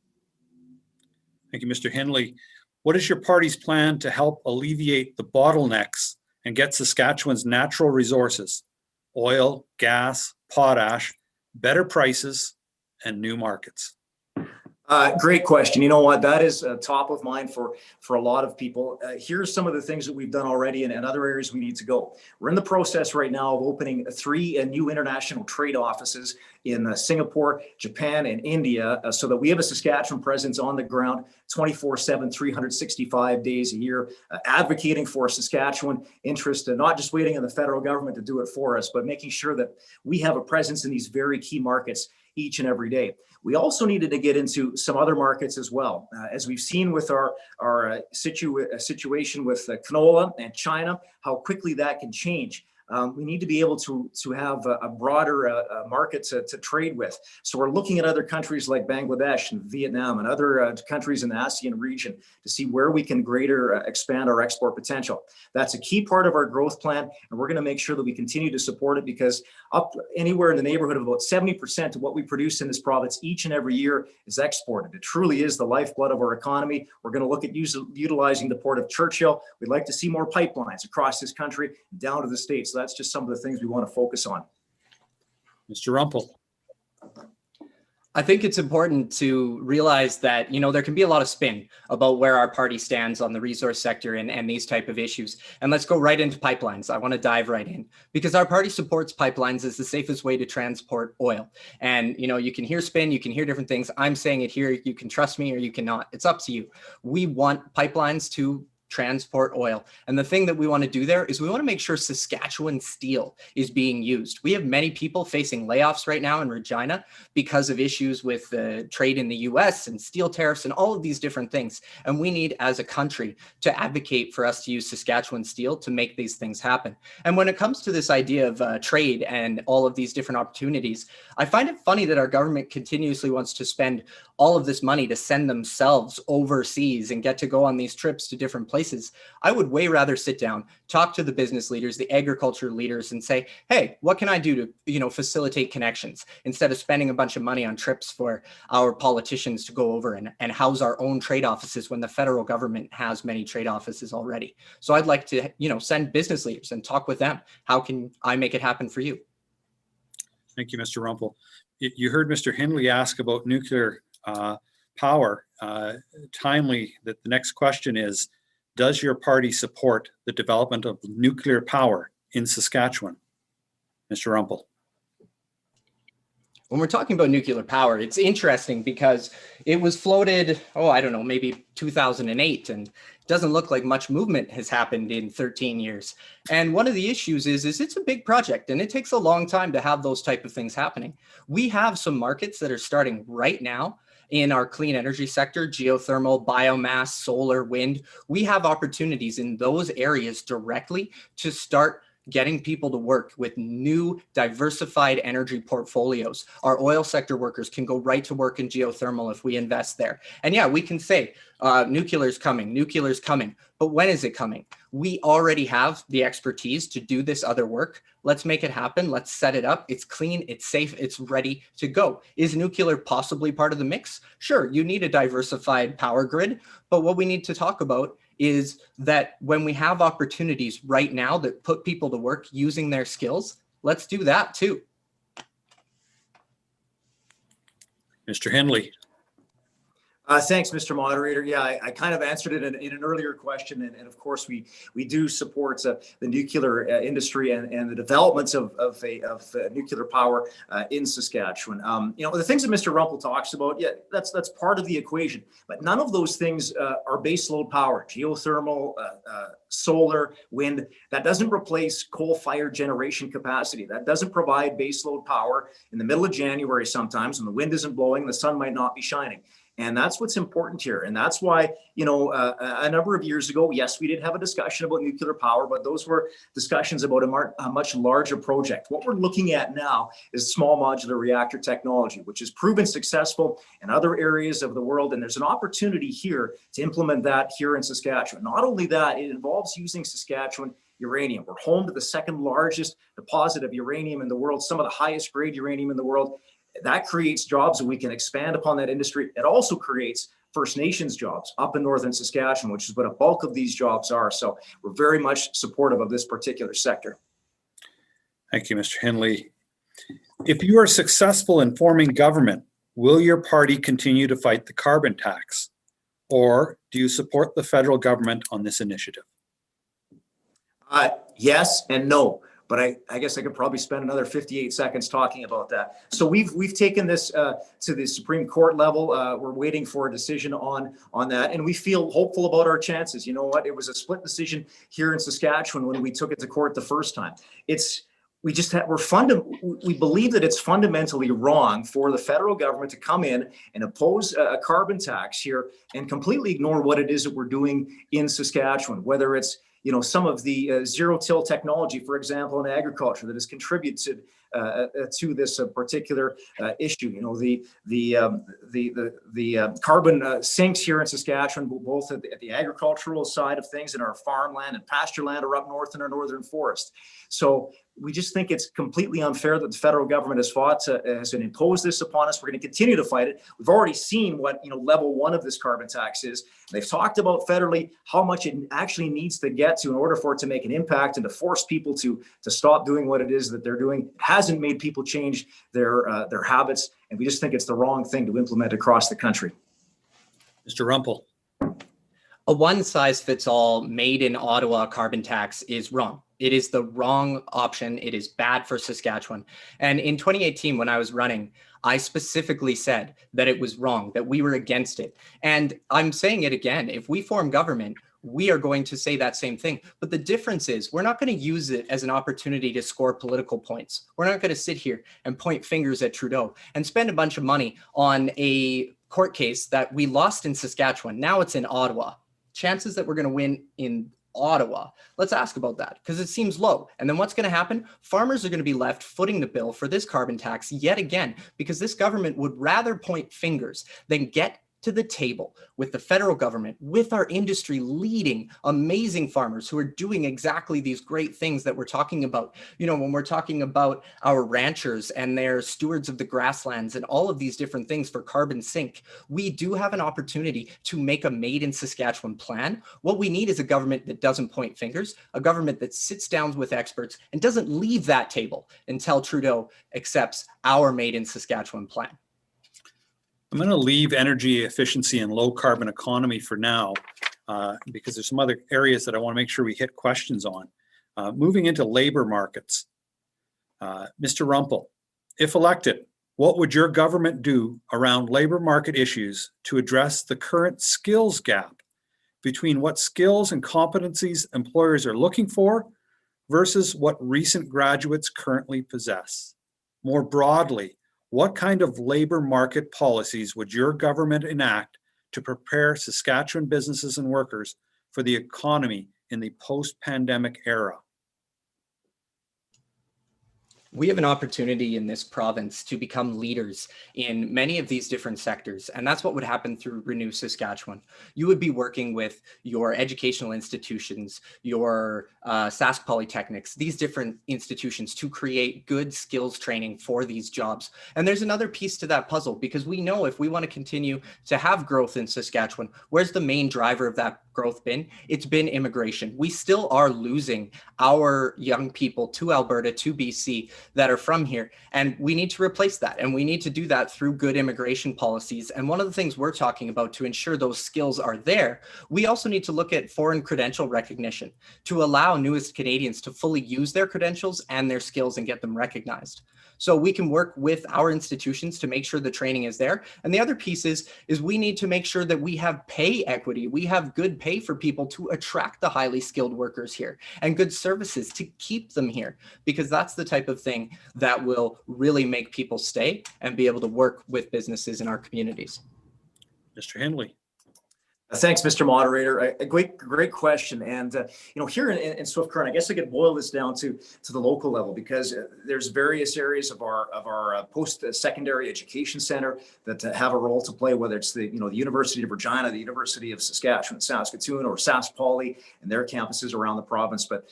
Thank you, Mr. Henley. What is your party's plan to help alleviate the bottlenecks and get Saskatchewan's natural resources, oil, gas, potash, better prices, and new markets? Great question. You know what? That is top of mind for a lot of people. Here's some of the things that we've done already and other areas we need to go. We're in the process right now of opening 3 new international trade offices in Singapore, Japan, and India, so that we have a Saskatchewan presence on the ground 24/7, 365 days a year, advocating for Saskatchewan interest and not just waiting on the federal government to do it for us, but making sure that we have a presence in these very key markets each and every day. We also needed to get into some other markets as well. As we've seen with our situation with canola and China, how quickly that can change. We need to be able to have a broader market to trade with. So we're looking at other countries like Bangladesh and Vietnam and other countries in the ASEAN region to see where we can expand our export potential. That's a key part of our growth plan, and we're going to make sure that we continue to support it, because up anywhere in the neighborhood of about 70% of what we produce in this province each and every year is exported. It truly is the lifeblood of our economy. We're going to look at utilizing the Port of Churchill. We'd like to see more pipelines across this country down to the States. So that's just some of the things we want to focus on. Mr. Rumpel. I think it's important to realize that, there can be a lot of spin about where our party stands on the resource sector and these type of issues. And let's go right into pipelines. I want to dive right in, because our party supports pipelines as the safest way to transport oil. And, you can hear spin, you can hear different things. I'm saying it here. You can trust me or you cannot. It's up to you. We want pipelines to transport oil. And the thing that we want to do there is we want to make sure Saskatchewan steel is being used. We have many people facing layoffs right now in Regina because of issues with the trade in the US and steel tariffs and all of these different things. And we need, as a country, to advocate for us to use Saskatchewan steel to make these things happen. And when it comes to this idea of trade and all of these different opportunities, I find it funny that our government continuously wants to spend all of this money to send themselves overseas and get to go on these trips to different places. I would way rather sit down, talk to the business leaders, the agriculture leaders, and say, hey, what can I do to, facilitate connections, instead of spending a bunch of money on trips for our politicians to go over and house our own trade offices when the federal government has many trade offices already. So I'd like to, send business leaders and talk with them. How can I make it happen for you? Thank you, Mr. Rumpel. You heard Mr. Henley ask about nuclear power. Timely that the next question is, does your party support the development of nuclear power in Saskatchewan? Mr. Rumpel. When we're talking about nuclear power, it's interesting because it was floated, maybe 2008, and it doesn't look like much movement has happened in 13 years. And one of the issues is it's a big project, and it takes a long time to have those type of things happening. We have some markets that are starting right now in our clean energy sector: geothermal, biomass, solar, wind. We have opportunities in those areas directly to start getting people to work with new diversified energy portfolios. Our oil sector workers can go right to work in geothermal if we invest there. And yeah, we can say nuclear's coming, but when is it coming? We already have the expertise to do this other work. Let's make it happen. Let's set it up. It's clean, it's safe, it's ready to go. Is nuclear possibly part of the mix? Sure, you need a diversified power grid, but what we need to talk about is that when we have opportunities right now that put people to work using their skills, let's do that too. Mr. Henley. Thanks, Mr. Moderator. Yeah, I kind of answered it in an earlier question, and of course we do support the nuclear industry and the developments of nuclear power in Saskatchewan. You know, the things that Mr. Rumpel talks about, yeah, that's part of the equation, but none of those things are baseload power, geothermal, solar, wind. That doesn't replace coal-fired generation capacity. That doesn't provide baseload power in the middle of January sometimes when the wind isn't blowing, the sun might not be shining. And that's what's important here. And that's why, you know, a number of years ago, yes, we did have a discussion about nuclear power, but those were discussions about a much larger project. What we're looking at now is small modular reactor technology, which has proven successful in other areas of the world. And there's an opportunity here to implement that here in Saskatchewan. Not only that, it involves using Saskatchewan uranium. We're home to the second largest deposit of uranium in the world, some of the highest grade uranium in the world. That creates jobs and we can expand upon that industry. It also creates First Nations jobs up in northern Saskatchewan, which is what a bulk of these jobs are. So we're very much supportive of this particular sector. Thank you, Mr. Henley. If you are successful in forming government, will your party continue to fight the carbon tax? Or do you support the federal government on this initiative? Yes and no. But I guess I could probably spend another 58 seconds talking about that. So we've taken this to the Supreme Court level. We're waiting for a decision on that, and we feel hopeful about our chances. You know what? It was a split decision here in Saskatchewan when we took it to court the first time. We believe that it's fundamentally wrong for the federal government to come in and impose a carbon tax here and completely ignore what it is that we're doing in Saskatchewan, whether it's, you know, some of the zero-till technology, for example, in agriculture that has contributed to this particular issue. You know, the carbon sinks here in Saskatchewan, both at the agricultural side of things and our farmland and pasture land are up north in our northern forest. So we just think it's completely unfair that the federal government has imposed this upon us. We're going to continue to fight it. We've already seen what, you know, level one of this carbon tax is. They've talked about federally how much it actually needs to get to in order for it to make an impact and to force people to stop doing what it is that they're doing. It hasn't made people change their habits, and we just think it's the wrong thing to implement across the country. Mr. Rumpel. A one-size-fits-all made in Ottawa carbon tax is wrong. It is the wrong option. It is bad for Saskatchewan. And in 2018, when I was running, I specifically said that it was wrong, that we were against it. And I'm saying it again. If we form government, we are going to say that same thing. But the difference is we're not going to use it as an opportunity to score political points. We're not going to sit here and point fingers at Trudeau and spend a bunch of money on a court case that we lost in Saskatchewan. Now it's in Ottawa. Chances that we're going to win in Ottawa, let's ask about that because it seems low. And then what's going to happen? Farmers are going to be left footing the bill for this carbon tax yet again, because this government would rather point fingers than get to the table with the federal government, with our industry leading amazing farmers who are doing exactly these great things that we're talking about. You know, when we're talking about our ranchers and their stewards of the grasslands and all of these different things for carbon sink, we do have an opportunity to make a made in Saskatchewan plan. What we need is a government that doesn't point fingers, a government that sits down with experts and doesn't leave that table until Trudeau accepts our made in Saskatchewan plan. I'm going to leave energy efficiency and low carbon economy for now because there's some other areas that I want to make sure we hit questions on. Moving into labor markets. Mr. Rumpel, if elected, what would your government do around labor market issues to address the current skills gap between what skills and competencies employers are looking for versus what recent graduates currently possess? More broadly, what kind of labor market policies would your government enact to prepare Saskatchewan businesses and workers for the economy in the post-pandemic era? We have an opportunity in this province to become leaders in many of these different sectors. And that's what would happen through Renew Saskatchewan. You would be working with your educational institutions, your Sask Polytechnics, these different institutions to create good skills training for these jobs. And there's another piece to that puzzle, because we know if we want to continue to have growth in Saskatchewan, where's the main driver of that growth been? It's been immigration. We still are losing our young people to Alberta, to BC, that are from here. And we need to replace that. And we need to do that through good immigration policies. And one of the things we're talking about to ensure those skills are there, we also need to look at foreign credential recognition to allow newest Canadians to fully use their credentials and their skills and get them recognized. So we can work with our institutions to make sure the training is there. And the other piece is we need to make sure that we have pay equity. We have good pay for people to attract the highly skilled workers here, and good services to keep them here, because that's the type of thing that will really make people stay and be able to work with businesses in our communities. Mr. Hindley. Thanks, Mr. Moderator. A great question. And, here in Swift Current, I guess I could boil this down to the local level, because there's various areas of our post-secondary education center that have a role to play, whether it's the University of Regina, the University of Saskatchewan, Saskatoon, or Sask Poly and their campuses around the province. But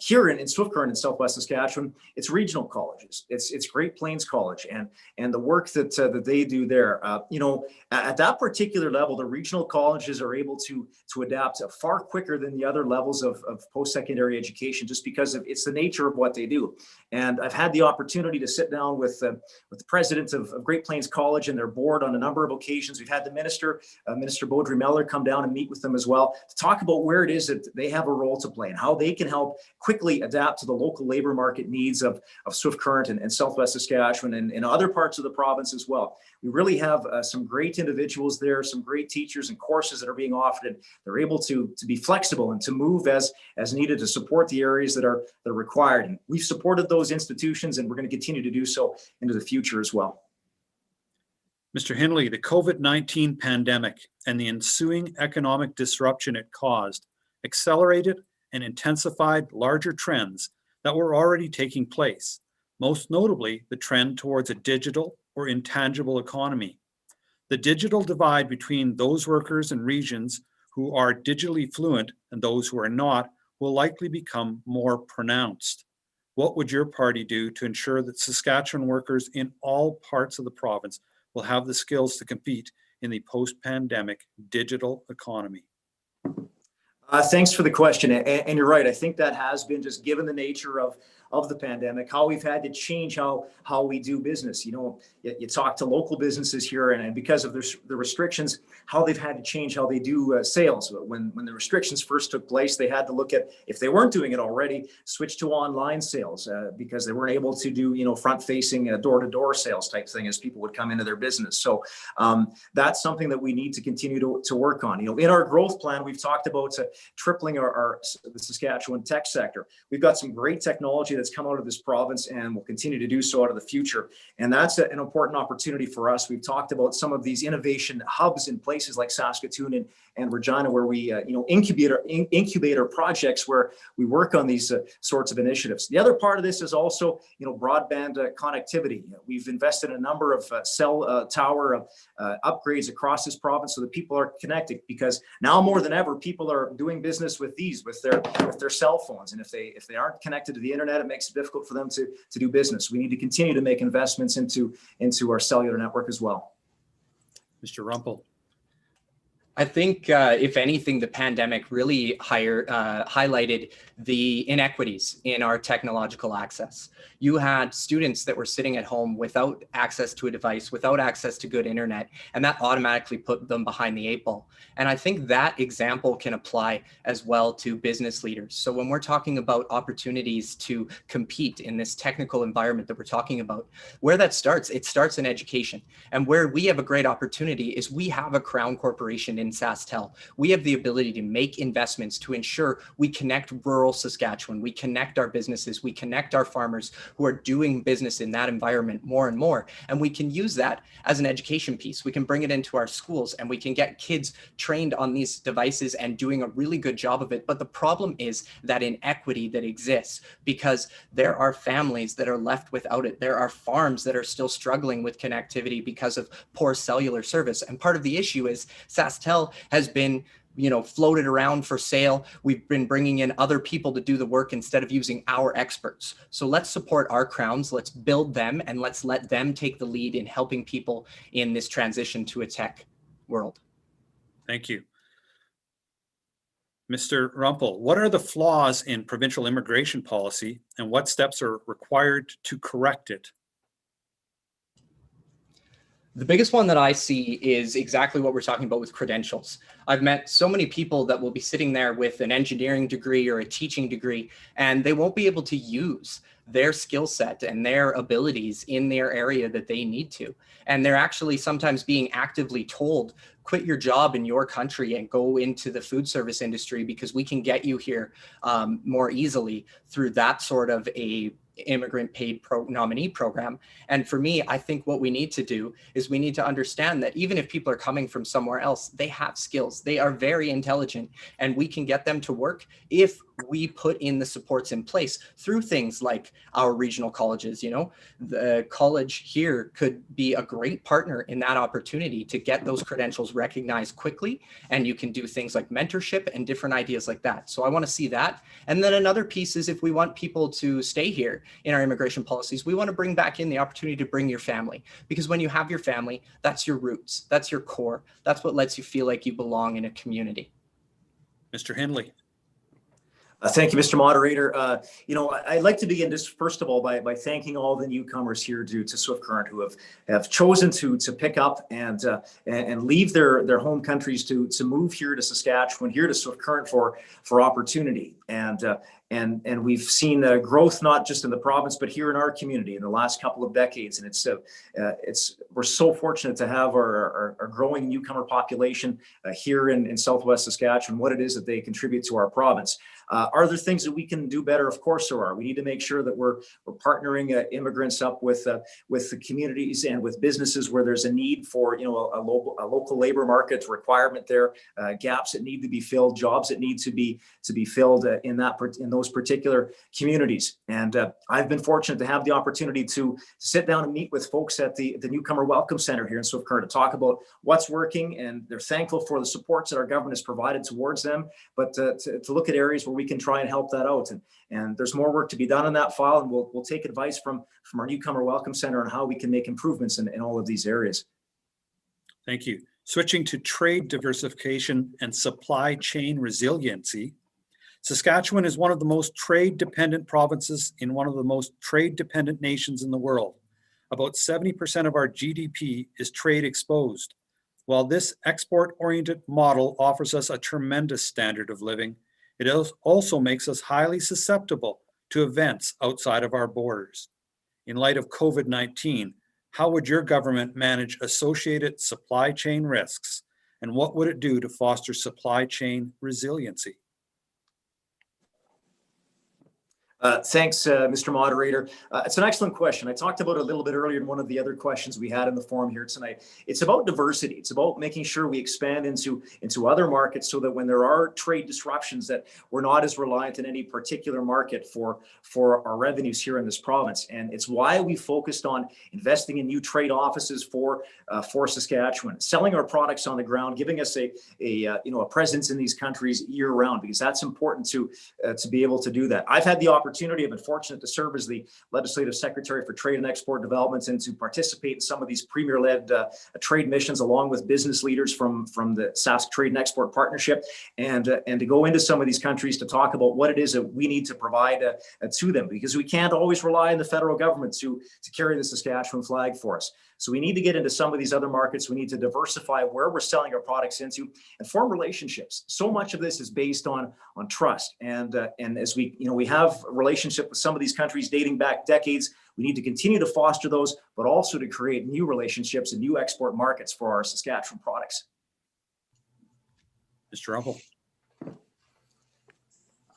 here in Swift Current in Southwest Saskatchewan, it's regional colleges. It's Great Plains College, and the work that they do there. At that particular level, the regional colleges are able to adapt far quicker than the other levels of post-secondary education, just because it's the nature of what they do. And I've had the opportunity to sit down with the president of Great Plains College and their board on a number of occasions. We've had the minister, Minister Beaudry Mellor, come down and meet with them as well to talk about where it is that they have a role to play and how they can help quickly adapt to the local labor market needs of Swift Current and Southwest Saskatchewan and other parts of the province as well. We really have some great individuals there, some great teachers and courses that are being offered, and they're able to be flexible and to move as needed to support the areas that are required. And we've supported those institutions, and we're going to continue to do so into the future as well. Mr. Hindley, the COVID-19 pandemic and the ensuing economic disruption it caused accelerated and intensified larger trends that were already taking place, most notably the trend towards a digital or intangible economy. The digital divide between those workers and regions who are digitally fluent and those who are not will likely become more pronounced. What would your party do to ensure that Saskatchewan workers in all parts of the province will have the skills to compete in the post-pandemic digital economy? Thanks for the question. And you're right. I think that has been, just given the nature of the pandemic, how we've had to change how we do business. You talk to local businesses here, and because of the restrictions, how they've had to change how they do sales. When the restrictions first took place, they had to look at, if they weren't doing it already, switch to online sales because they weren't able to do front-facing door-to-door sales type thing as people would come into their business. So that's something that we need to continue to work on. In our growth plan, we've talked about tripling the Saskatchewan tech sector. We've got some great technology that's come out of this province and will continue to do so out of the future. And that's an important opportunity for us. We've talked about some of these innovation hubs in places like Saskatoon and Regina, where we incubate our projects, where we work on these sorts of initiatives. The other part of this is also broadband connectivity. We've invested in a number of cell tower upgrades across this province so that people are connected, because now more than ever, people are doing business with their cell phones, and if they aren't connected to the internet, it makes it difficult for them to do business. We need to continue to make investments into our cellular network as well. Mr. Rumpel. I think, if anything, the pandemic really highlighted the inequities in our technological access. You had students that were sitting at home without access to a device, without access to good internet, and that automatically put them behind the 8 ball. And I think that example can apply as well to business leaders. So when we're talking about opportunities to compete in this technical environment that we're talking about, where that starts, it starts in education. And where we have a great opportunity is we have a Crown Corporation in SaskTel. We have the ability to make investments to ensure we connect rural Saskatchewan, we connect our businesses, we connect our farmers who are doing business in that environment more and more. And we can use that as an education piece. We can bring it into our schools and we can get kids trained on these devices and doing a really good job of it. But the problem is that inequity that exists, because there are families that are left without it. There are farms that are still struggling with connectivity because of poor cellular service. And part of the issue is SaskTel has been floated around for sale. We've been bringing in other people to do the work instead of using our experts. So let's support our crowns, let's build them, and let's let them take the lead in helping people in this transition to a tech world. Thank you. Mr. Rumpel, what are the flaws in provincial immigration policy and what steps are required to correct it? The biggest one that I see is exactly what we're talking about with credentials. I've met so many people that will be sitting there with an engineering degree or a teaching degree, and they won't be able to use their skill set and their abilities in their area that they need to. And they're actually sometimes being actively told, quit your job in your country and go into the food service industry because we can get you here more easily through that sort of a immigrant paid nominee program. And for me, I think what we need to do is we need to understand that even if people are coming from somewhere else, they have skills, they are very intelligent, and we can get them to work if we put in the supports in place through things like our regional colleges. The college here could be a great partner in that opportunity to get those credentials recognized quickly. And you can do things like mentorship and different ideas like that. So I want to see that. And then another piece is if we want people to stay here in our immigration policies, we want to bring back in the opportunity to bring your family, because when you have your family, that's your roots, that's your core, that's what lets you feel like you belong in a community. Mr. Hindley. Thank you, Mr. Moderator. I'd like to begin just first of all by thanking all the newcomers here to Swift Current who have chosen to pick up and leave their home countries to move here to Saskatchewan, here to Swift Current for opportunity. And we've seen growth not just in the province but here in our community in the last couple of decades. And we're so fortunate to have our growing newcomer population here in Southwest Saskatchewan. What it is that they contribute to our province. Are there things that we can do better? Of course there are. We need to make sure that we're partnering immigrants up with the communities and with businesses where there's a need for a local labor market requirement there, gaps that need to be filled, jobs that need to be filled in those particular communities. And I've been fortunate to have the opportunity to sit down and meet with folks at the Newcomer Welcome Center here in Swift Current to talk about what's working, and they're thankful for the supports that our government has provided towards them, but to look at areas where we can try and help that out. And there's more work to be done on that file, and we'll take advice from our Newcomer Welcome Center on how we can make improvements in all of these areas. Thank you. Switching to trade diversification and supply chain resiliency, Saskatchewan is one of the most trade-dependent provinces in one of the most trade-dependent nations in the world. About 70% of our GDP is trade exposed. While this export-oriented model offers us a tremendous standard of living, it also makes us highly susceptible to events outside of our borders. In light of COVID-19, how would your government manage associated supply chain risks, and what would it do to foster supply chain resiliency? Thanks, Mr. Moderator. It's an excellent question. I talked about it a little bit earlier in one of the other questions we had in the forum here tonight. It's about diversity. It's about making sure we expand into other markets so that when there are trade disruptions that we're not as reliant in any particular market for our revenues here in this province. And it's why we focused on investing in new trade offices for Saskatchewan, selling our products on the ground, giving us a presence in these countries year round, because that's important to be able to do that. I've had the opportunity, I've been fortunate to serve as the Legislative Secretary for Trade and Export Developments and to participate in some of these premier-led trade missions along with business leaders from the Sask Trade and Export Partnership, and to go into some of these countries to talk about what it is that we need to provide to them, because we can't always rely on the federal government to carry the Saskatchewan flag for us. So we need to get into some of these other markets. We need to diversify where we're selling our products into and form relationships. So much of this is based on trust. And as we have a relationship with some of these countries dating back decades, we need to continue to foster those, but also to create new relationships and new export markets for our Saskatchewan products. Mr. Rumpel.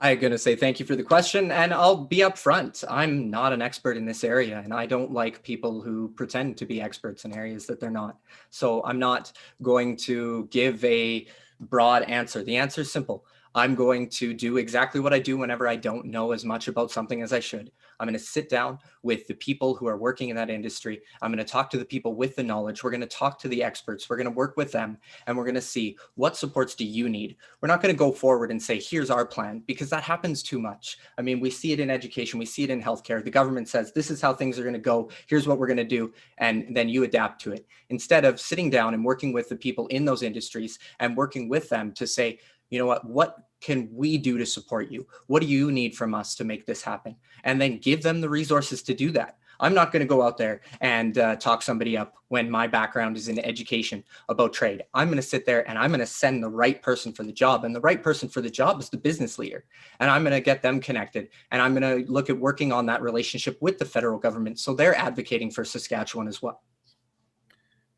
I'm going to say thank you for the question, and I'll be upfront. I'm not an expert in this area, and I don't like people who pretend to be experts in areas that they're not. So I'm not going to give a broad answer. The answer is simple. I'm going to do exactly what I do whenever I don't know as much about something as I should. I'm going to sit down with the people who are working in that industry. I'm going to talk to the people with the knowledge. We're going to talk to the experts. We're going to work with them, and we're going to see what supports do you need. We're not going to go forward and say, here's our plan, because that happens too much. I mean, we see it in education. We see it in healthcare. The government says, this is how things are going to go. Here's what we're going to do. And then you adapt to it. Instead of sitting down and working with the people in those industries and working with them to say, you know what can we do to support you? What do you need from us to make this happen? And then give them the resources to do that. I'm not going to go out there and talk somebody up when my background is in education about trade. I'm going to sit there and I'm going to send the right person for the job. And the right person for the job is the business leader. And I'm going to get them connected. And I'm going to look at working on that relationship with the federal government, so they're advocating for Saskatchewan as well.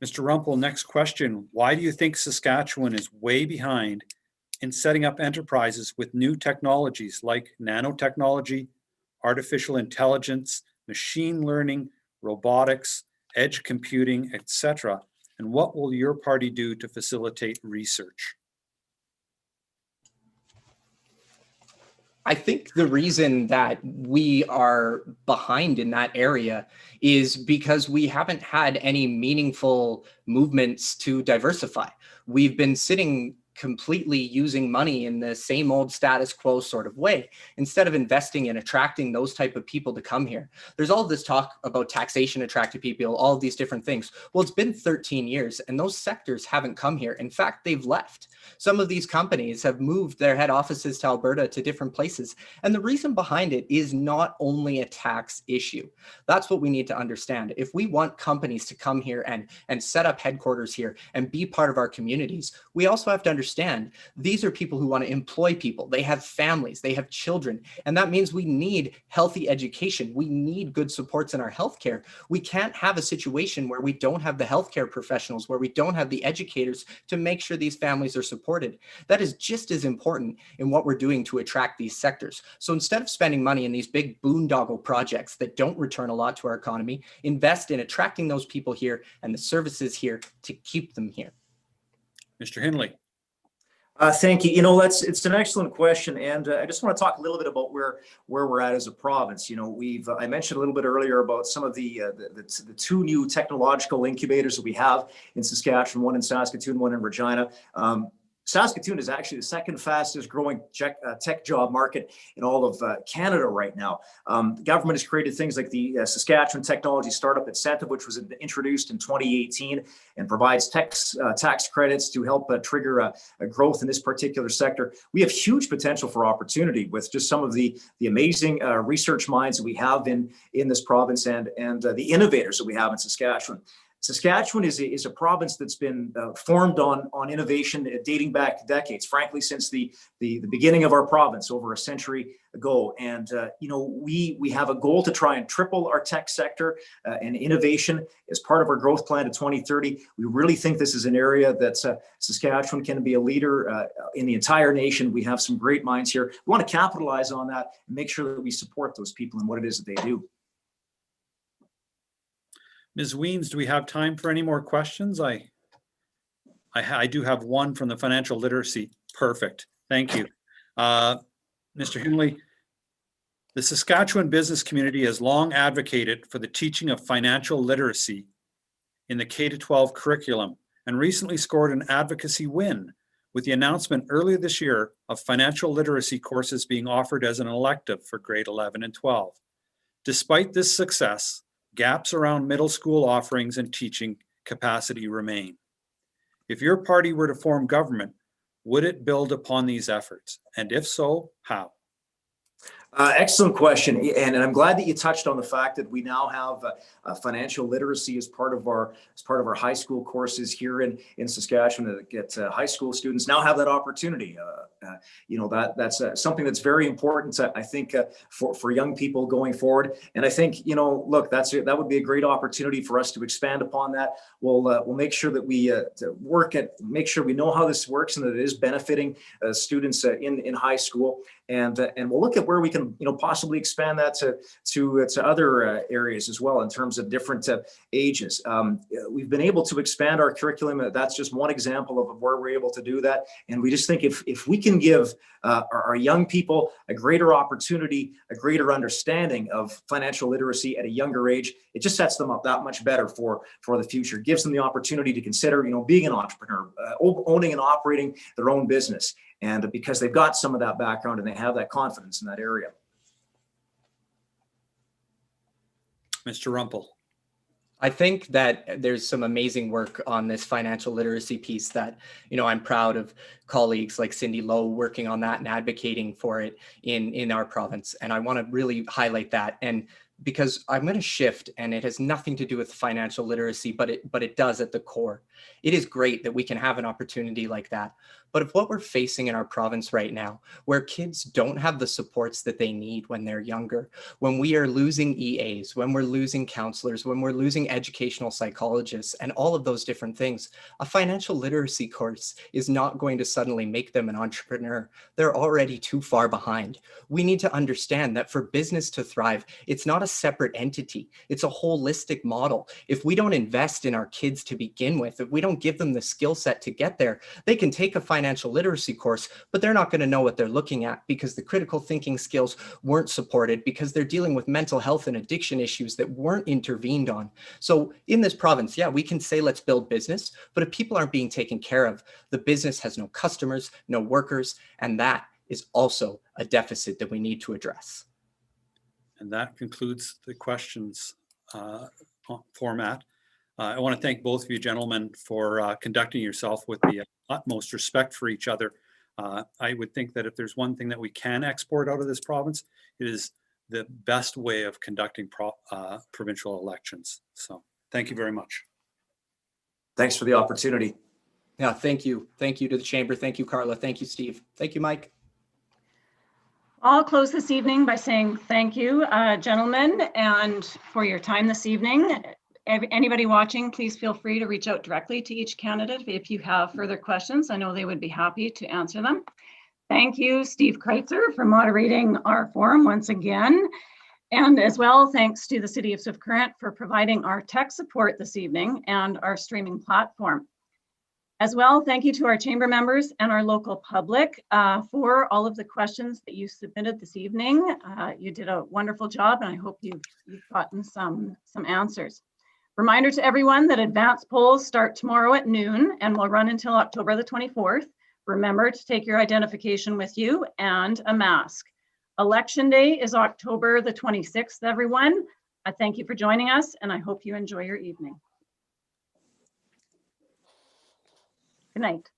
Mr. Rumpel, next question. Why do you think Saskatchewan is way behind in setting up enterprises with new technologies like nanotechnology, artificial intelligence, machine learning, robotics, edge computing, etc.? And what will your party do to facilitate research? I think the reason that we are behind in that area is because we haven't had any meaningful movements to diversify. We've been sitting completely using money in the same old status quo sort of way, instead of investing in attracting those type of people to come here. There's all this talk about taxation attracting people, all of these different things. Well, it's been 13 years and those sectors haven't come here. In fact, they've left. Some of these companies have moved their head offices to Alberta, to different places. And the reason behind it is not only a tax issue. That's what we need to understand. If we want companies to come here and set up headquarters here and be part of our communities, we also have to understand these are people who want to employ people. They have families, they have children. And that means we need healthy education. We need good supports in our healthcare. We can't have a situation where we don't have the healthcare professionals, where we don't have the educators to make sure these families are supported. That is just as important in what we're doing to attract these sectors. So instead of spending money in these big boondoggle projects that don't return a lot to our economy, invest in attracting those people here and the services here to keep them here. Mr. Hindley. Thank you. You know, it's an excellent question, and I just want to talk a little bit about where we're at as a province. You know, I mentioned a little bit earlier about some of the two new technological incubators that we have in Saskatchewan, one in Saskatoon, one in Regina. Saskatoon is actually the second fastest growing tech job market in all of Canada right now. The government has created things like the Saskatchewan Technology Startup Incentive, which was introduced in 2018 and provides tax credits to help trigger a growth in this particular sector. We have huge potential for opportunity with just some of the amazing research minds that we have in this province and the innovators that we have in Saskatchewan. Saskatchewan is a province that's been formed on innovation dating back decades, frankly, since the beginning of our province over a century ago. And, you know, we have a goal to try and triple our tech sector and innovation as part of our growth plan to 2030. We really think this is an area that Saskatchewan can be a leader in the entire nation. We have some great minds here. We want to capitalize on that and make sure that we support those people in what it is that they do. Ms. Weens, do we have time for any more questions? I do have one from the financial literacy. Perfect. Thank you. Mr. Hindley, the Saskatchewan business community has long advocated for the teaching of financial literacy in the K-12 curriculum and recently scored an advocacy win with the announcement earlier this year of financial literacy courses being offered as an elective for grade 11 and 12. Despite this success, gaps around middle school offerings and teaching capacity remain. If your party were to form government, would it build upon these efforts? And if so, how? Excellent question, and I'm glad that you touched on the fact that we now have financial literacy as part of our high school courses here in Saskatchewan. That get high school students now have that opportunity. That's something that's very important, I think, for young people going forward. And I think, look, that would be a great opportunity for us to expand upon that. We'll make sure that we make sure we know how this works and that it is benefiting students in high school. And we'll look at where we can, possibly expand that to other areas as well in terms of different ages. We've been able to expand our curriculum. That's just one example of where we're able to do that. And we just think if we can give our young people a greater opportunity, a greater understanding of financial literacy at a younger age, it just sets them up that much better for the future. Gives them the opportunity to consider, being an entrepreneur, owning and operating their own business. And because they've got some of that background and they have that confidence in that area. Mr. Rumpel. I think that there's some amazing work on this financial literacy piece that, I'm proud of colleagues like Cindy Lowe working on that and advocating for it in our province. And I want to really highlight that. And because I'm going to shift, and it has nothing to do with financial literacy, but it does at the core. It is great that we can have an opportunity like that. But if what we're facing in our province right now, where kids don't have the supports that they need when they're younger, when we are losing EAs, when we're losing counselors, when we're losing educational psychologists, and all of those different things, a financial literacy course is not going to suddenly make them an entrepreneur. They're already too far behind. We need to understand that for business to thrive, it's not a separate entity. It's a holistic model. If we don't invest in our kids to begin with, if we don't give them the skill set to get there, they can take a financial literacy course, but they're not going to know what they're looking at because the critical thinking skills weren't supported, because they're dealing with mental health and addiction issues that weren't intervened on. So in this province, yeah, we can say, let's build business, but if people aren't being taken care of, the business has no customers, no workers, and that is also a deficit that we need to address. And that concludes the questions format. I want to thank both of you gentlemen for conducting yourself with the utmost respect for each other. I would think that if there's one thing that we can export out of this province, it is the best way of conducting provincial elections. So thank you very much. Thanks for the opportunity. Yeah, thank you. Thank you to the Chamber. Thank you, Carla. Thank you, Steve. Thank you, Mike. I'll close this evening by saying thank you, gentlemen, and for your time this evening. Anybody watching, please feel free to reach out directly to each candidate if you have further questions. I know they would be happy to answer them. Thank you, Steve Kreitzer, for moderating our forum once again. And as well, thanks to the City of Swift Current for providing our tech support this evening and our streaming platform. As well, thank you to our chamber members and our local public for all of the questions that you submitted this evening. You did a wonderful job, and I hope you've gotten some answers. Reminder to everyone that advanced polls start tomorrow at noon and will run until October the 24th. Remember to take your identification with you and a mask. Election day is October the 26th, everyone. I thank you for joining us, and I hope you enjoy your evening. Good night.